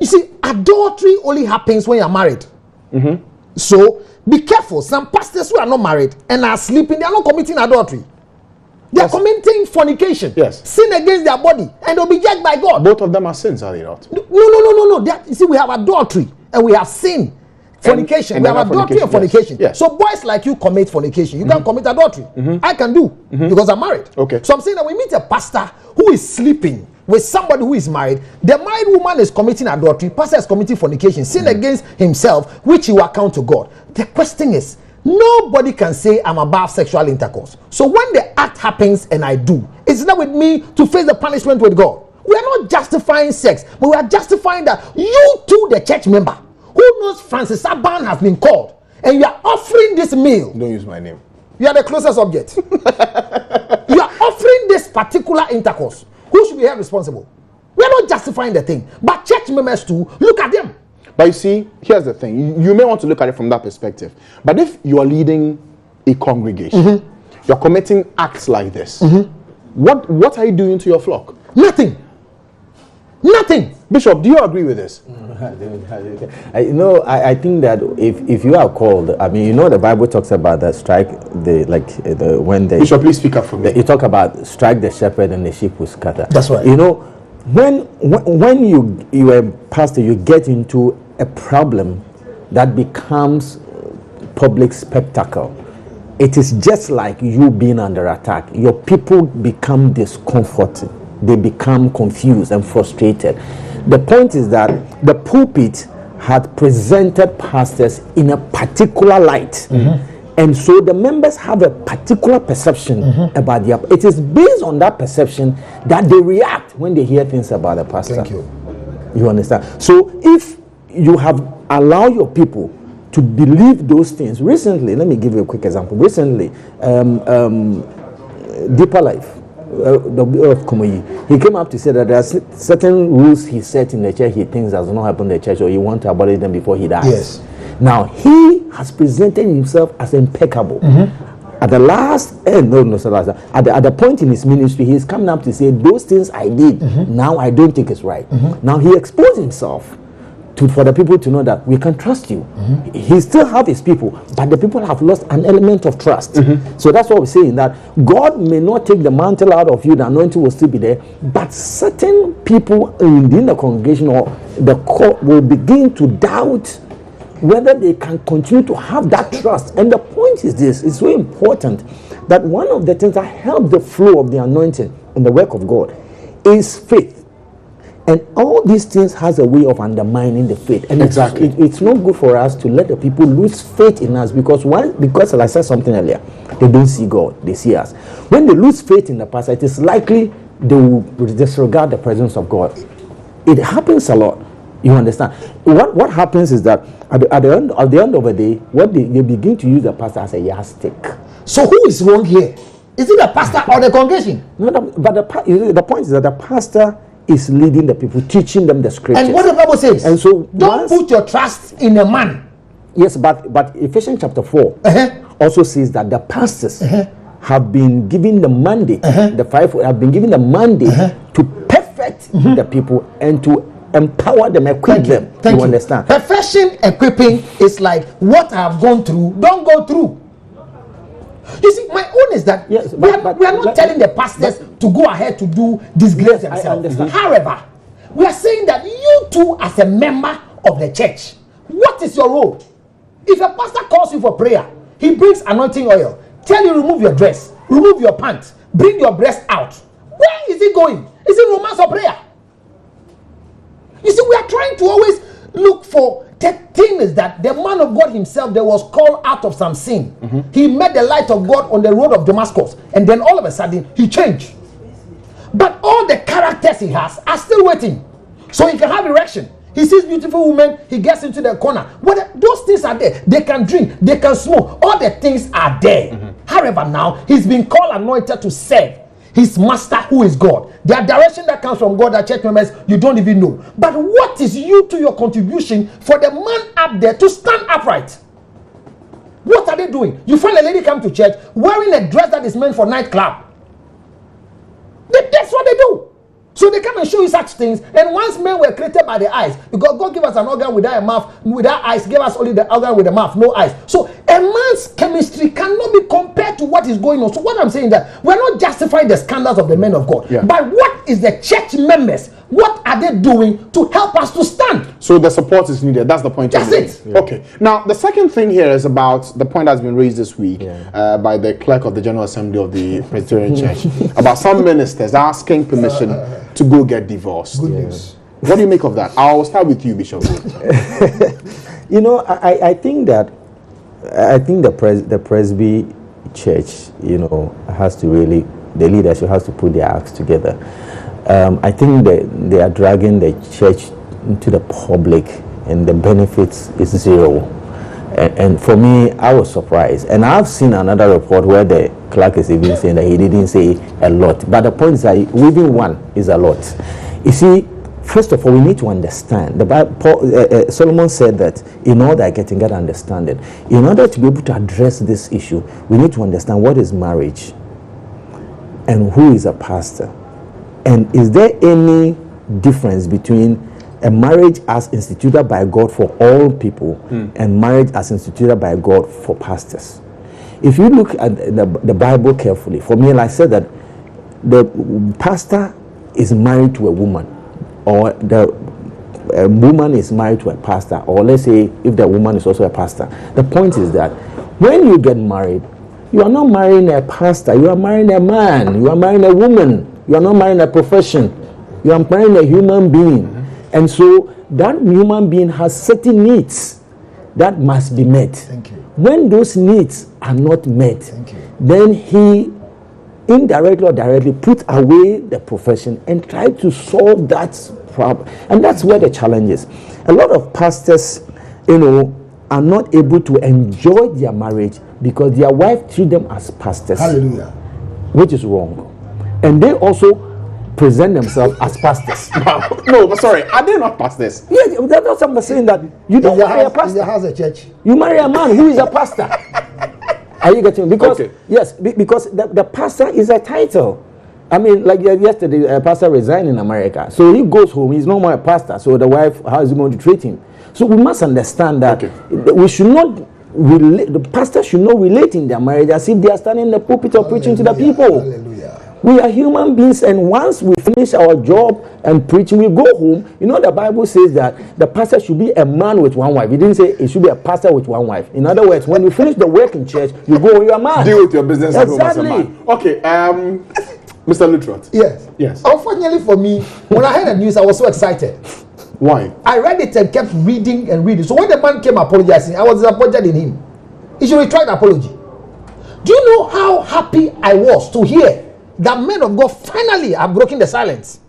You see, adultery only happens when you're married. So be careful. Some pastors who are not married and are sleeping, they are not committing adultery. They are committing fornication. Yes. Sin against their body, and they'll be judged by God. Both of them are sins, are they not? No. You see, we have adultery and we have sin. Fornication. We have adultery and fornication. Yes. So boys like you commit fornication. You can't commit adultery. I can do because I'm married. Okay. So I'm saying that we meet a pastor who is sleeping with somebody who is married. The married woman is committing adultery. Pastor is committing fornication. Sin against himself, which he will account to God. The question is, nobody can say I'm above sexual intercourse. So when the act happens and I do, it's not with me to face the punishment with God. We are not justifying sex, but we are justifying that you too, the church member, who knows Francis Aban has been called, and you are offering this meal. Don't use my name. You are the closest object. You are offering this particular intercourse. Who should be held responsible? We are not justifying the thing, but church members too, look at them. But you see, here's the thing. You may want to look at it from that perspective. But if you are leading a congregation, you're committing acts like this, what are you doing to your flock? Nothing. Bishop, do you agree with this? I think that if you are called, I mean, the Bible talks about that strike when they. Bishop, please speak up for me. You talk about strike the shepherd and the sheep will scatter. That's right. When you are a pastor, you get into a problem that becomes public spectacle. It is just like you being under attack. Your people become discomforted. They become confused and frustrated. The point is that the pulpit had presented pastors in a particular light. And so the members have a particular perception about their... It is based on that perception that they react when they hear things about the pastor. Thank you. You understand? So if you have allowed your people to believe those things... Recently, let me give you a quick example. Recently, Deeper Life, of Komoyi, he came up to say that there are certain rules he set in the church he thinks does not happen in the church, or he wants to abolish them before he dies. Yes. Now he has presented himself as impeccable. At the at the point in his ministry, he's coming up to say those things I did now I don't think it's right. Now he exposed himself for the people to know that we can trust you. He still have his people, but the people have lost an element of trust. So that's what we're saying, that God may not take the mantle out of you, the anointing will still be there, but certain people within the congregation or the court will begin to doubt whether they can continue to have that trust. And the point is this, it's so important that one of the things that help the flow of the anointing and the work of God is faith. And all these things has a way of undermining the faith. And it's not good for us to let the people lose faith in us, because like I said something earlier, they don't see God, they see us. When they lose faith in the pastor, it is likely they will disregard the presence of God. It happens a lot. You understand? What happens is that at the end of the day, they begin to use the pastor as a yardstick. So who is wrong here? Is it the pastor or the congregation? No, but the point is that the pastor is leading the people, teaching them the scriptures. And what the Bible says, and so don't put your trust in a man. Yes, but Ephesians chapter 4 also says that the pastors have been given the mandate, the fivefold have been given the mandate to perfect the people and to empower them, equip them. You understand? Perfection, equipping is like what I have gone through, don't go through. You see, my own is that we are not telling the pastors to go ahead to do disgrace themselves. However, we are saying that you too, as a member of the church, what is your role? If a pastor calls you for prayer, he brings anointing oil, tell you remove your dress, remove your pants, bring your breast out. Where is he going? Is it romance or prayer? You see, we are trying to always look for the thing is that the man of God himself, there was called out of some sin. He met the light of God on the road of Damascus, and then all of a sudden he changed. But all the characters he has are still waiting. So he can have erection. He sees beautiful women, he gets into the corner. Those things are there. They can drink, they can smoke. All the things are there. However, now he's been called anointed to serve his master, who is God. The direction that comes from God, that church members, you don't even know. But what is you to your contribution for the man up there to stand upright? What are they doing? You find a lady come to church wearing a dress that is meant for nightclub. That's what they do. So they come and show you such things. And once men were created by the eyes, because God gave us an organ without a mouth, without eyes, gave us only the organ with a mouth, no eyes. So a man's chemistry cannot be compared to what is going on. So what I'm saying is that we're not justifying the scandals of the men of God. But what is the church members? What are they doing to help us to stand? So the support is needed. That's the point. That's it. Okay. Now, the second thing here is about the point that's been raised this week by the clerk of the General Assembly of the Presbyterian Church about some ministers asking permission to go get divorced. Good news. What do you make of that? I'll start with you, Bishop. You know, I think that the Presby Church, you know, has to really, the leadership has to put their acts together. I think that they are dragging the church into the public, and the benefits is zero. And for me, I was surprised. And I've seen another report where the clerk is even saying that he didn't say a lot. But the point is that within one is a lot. You see, first of all, we need to understand. The Bible, Solomon said that in order getting that understanding, in order to be able to address this issue, we need to understand what is marriage and who is a pastor. And is there any difference between a marriage as instituted by God for all people and marriage as instituted by God for pastors? If you look at the Bible carefully, for me, like I said, that the pastor is married to a woman, or the woman is married to a pastor, or let's say if the woman is also a pastor. The point is that when you get married, you are not marrying a pastor, you are marrying a man, you are marrying a woman, you are not marrying a profession, you are marrying a human being. And so that human being has certain needs that must be met. When those needs are not met, then he indirectly or directly put away the profession and try to solve that problem. And that's where the challenge is. A lot of pastors, you know, are not able to enjoy their marriage because their wife treats them as pastors. Hallelujah. Which is wrong. And they also present themselves as pastors. No, but sorry, are they not pastors? Yeah, that's what I'm saying, that you don't marry a pastor. He has a church. You marry a man who is a pastor. Are you getting me? Because yes, because the pastor is a title. I mean, like yesterday, a pastor resigned in America. So he goes home, he's no more a pastor. So the wife, how is he going to treat him? So we must understand that we should not relate, the pastor should not relate in their marriage as if they are standing in the pulpit or preaching to the people. Hallelujah. We are human beings, and once we finish our job and preaching, we go home. You know, the Bible says that the pastor should be a man with one wife. It didn't say it should be a pastor with one wife. In other words, when you finish the work in church, you go, you're a man. Deal with your business at home as a Exactly. man. Okay, Mr. Lutrot. Yes. Yes. Unfortunately for me, when I heard the news, I was so excited. Why? I read it and kept reading and reading. So when the man came apologizing, I was disappointed in him. He should retry the apology. Do you know how happy I was to hear that men of God finally have broken the silence?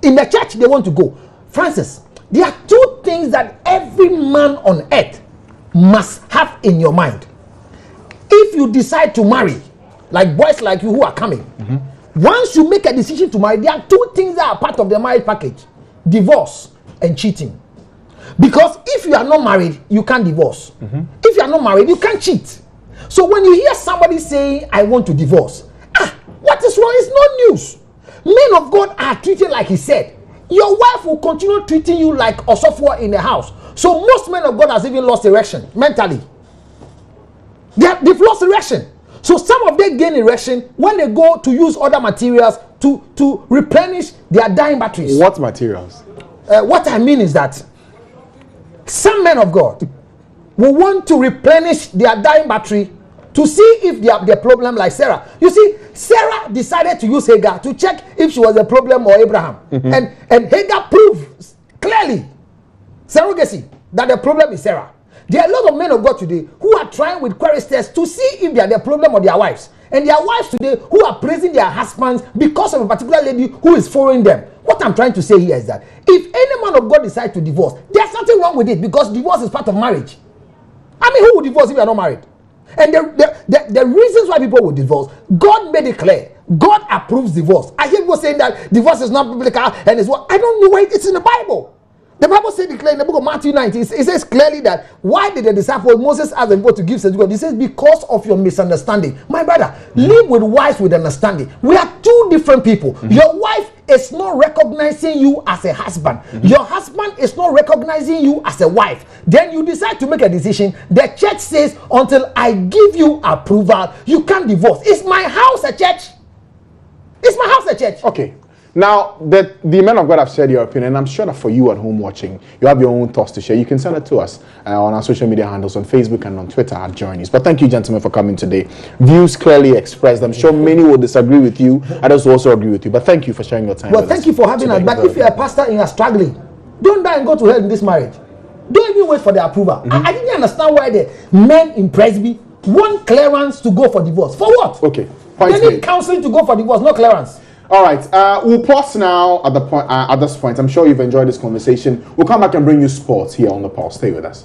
In the church, they want to go. Francis, there are two things that every man on earth must have in your mind. If you decide to marry, like boys like you who are coming, once you make a decision to marry, there are two things that are part of the marriage package: divorce and cheating. Because if you are not married, you can't divorce. If you are not married, you can't cheat. So when you hear somebody saying, I want to divorce, what is wrong? It's not news. Men of God are treated like he said. Your wife will continue treating you like Osofo in the house. So most men of God has even lost erection mentally. They've lost erection. So some of them gain erection when they go to use other materials to replenish their dying batteries. What materials? What I mean is that some men of God will want to replenish their dying battery to see if they have the problem, like Sarah. You see, Sarah decided to use Hagar to check if she was a problem or Abraham. And Hagar proved clearly, surrogacy, that the problem is Sarah. There are a lot of men of God today who are trying with choristers to see if they are the problem or their wives. And their wives today who are praising their husbands because of a particular lady who is following them. What I'm trying to say here is that if any man of God decides to divorce, there's nothing wrong with it, because divorce is part of marriage. I mean, who would divorce if you are not married? And the reasons why people will divorce, God made it clear. God approves divorce. I hear people saying that divorce is not biblical and it's what I don't know why it's in the Bible. The Bible said declare in the book of Matthew 19, it says clearly that why did the disciples, Moses asked them to give certificate? He says because of your misunderstanding. My brother, live with wives with understanding. We are two different people. Your wife is not recognizing you as a husband. Your husband is not recognizing you as a wife. Then you decide to make a decision. The church says until I give you approval, you can't divorce. Is my house a church? Is my house a church? Okay. Now, the men of God have shared your opinion. I'm sure that for you at home watching, you have your own thoughts to share. You can send it to us on our social media handles on Facebook and on Twitter at Joy News. But thank you, gentlemen, for coming today. Views clearly expressed. I'm sure many will disagree with you. Others will also agree with you. But thank you for sharing your time. Well, thank you for having us. But if you're a pastor and you're struggling, don't die and go to hell in this marriage. Don't even wait for the approval. I didn't understand why the men in Presby want clearance to go for divorce. For what? Okay. They need counseling to go for divorce, not clearance. All right, we'll pause now at the point. At this point, I'm sure you've enjoyed this conversation. We'll come back and bring you sports here on The Pulse. Stay with us.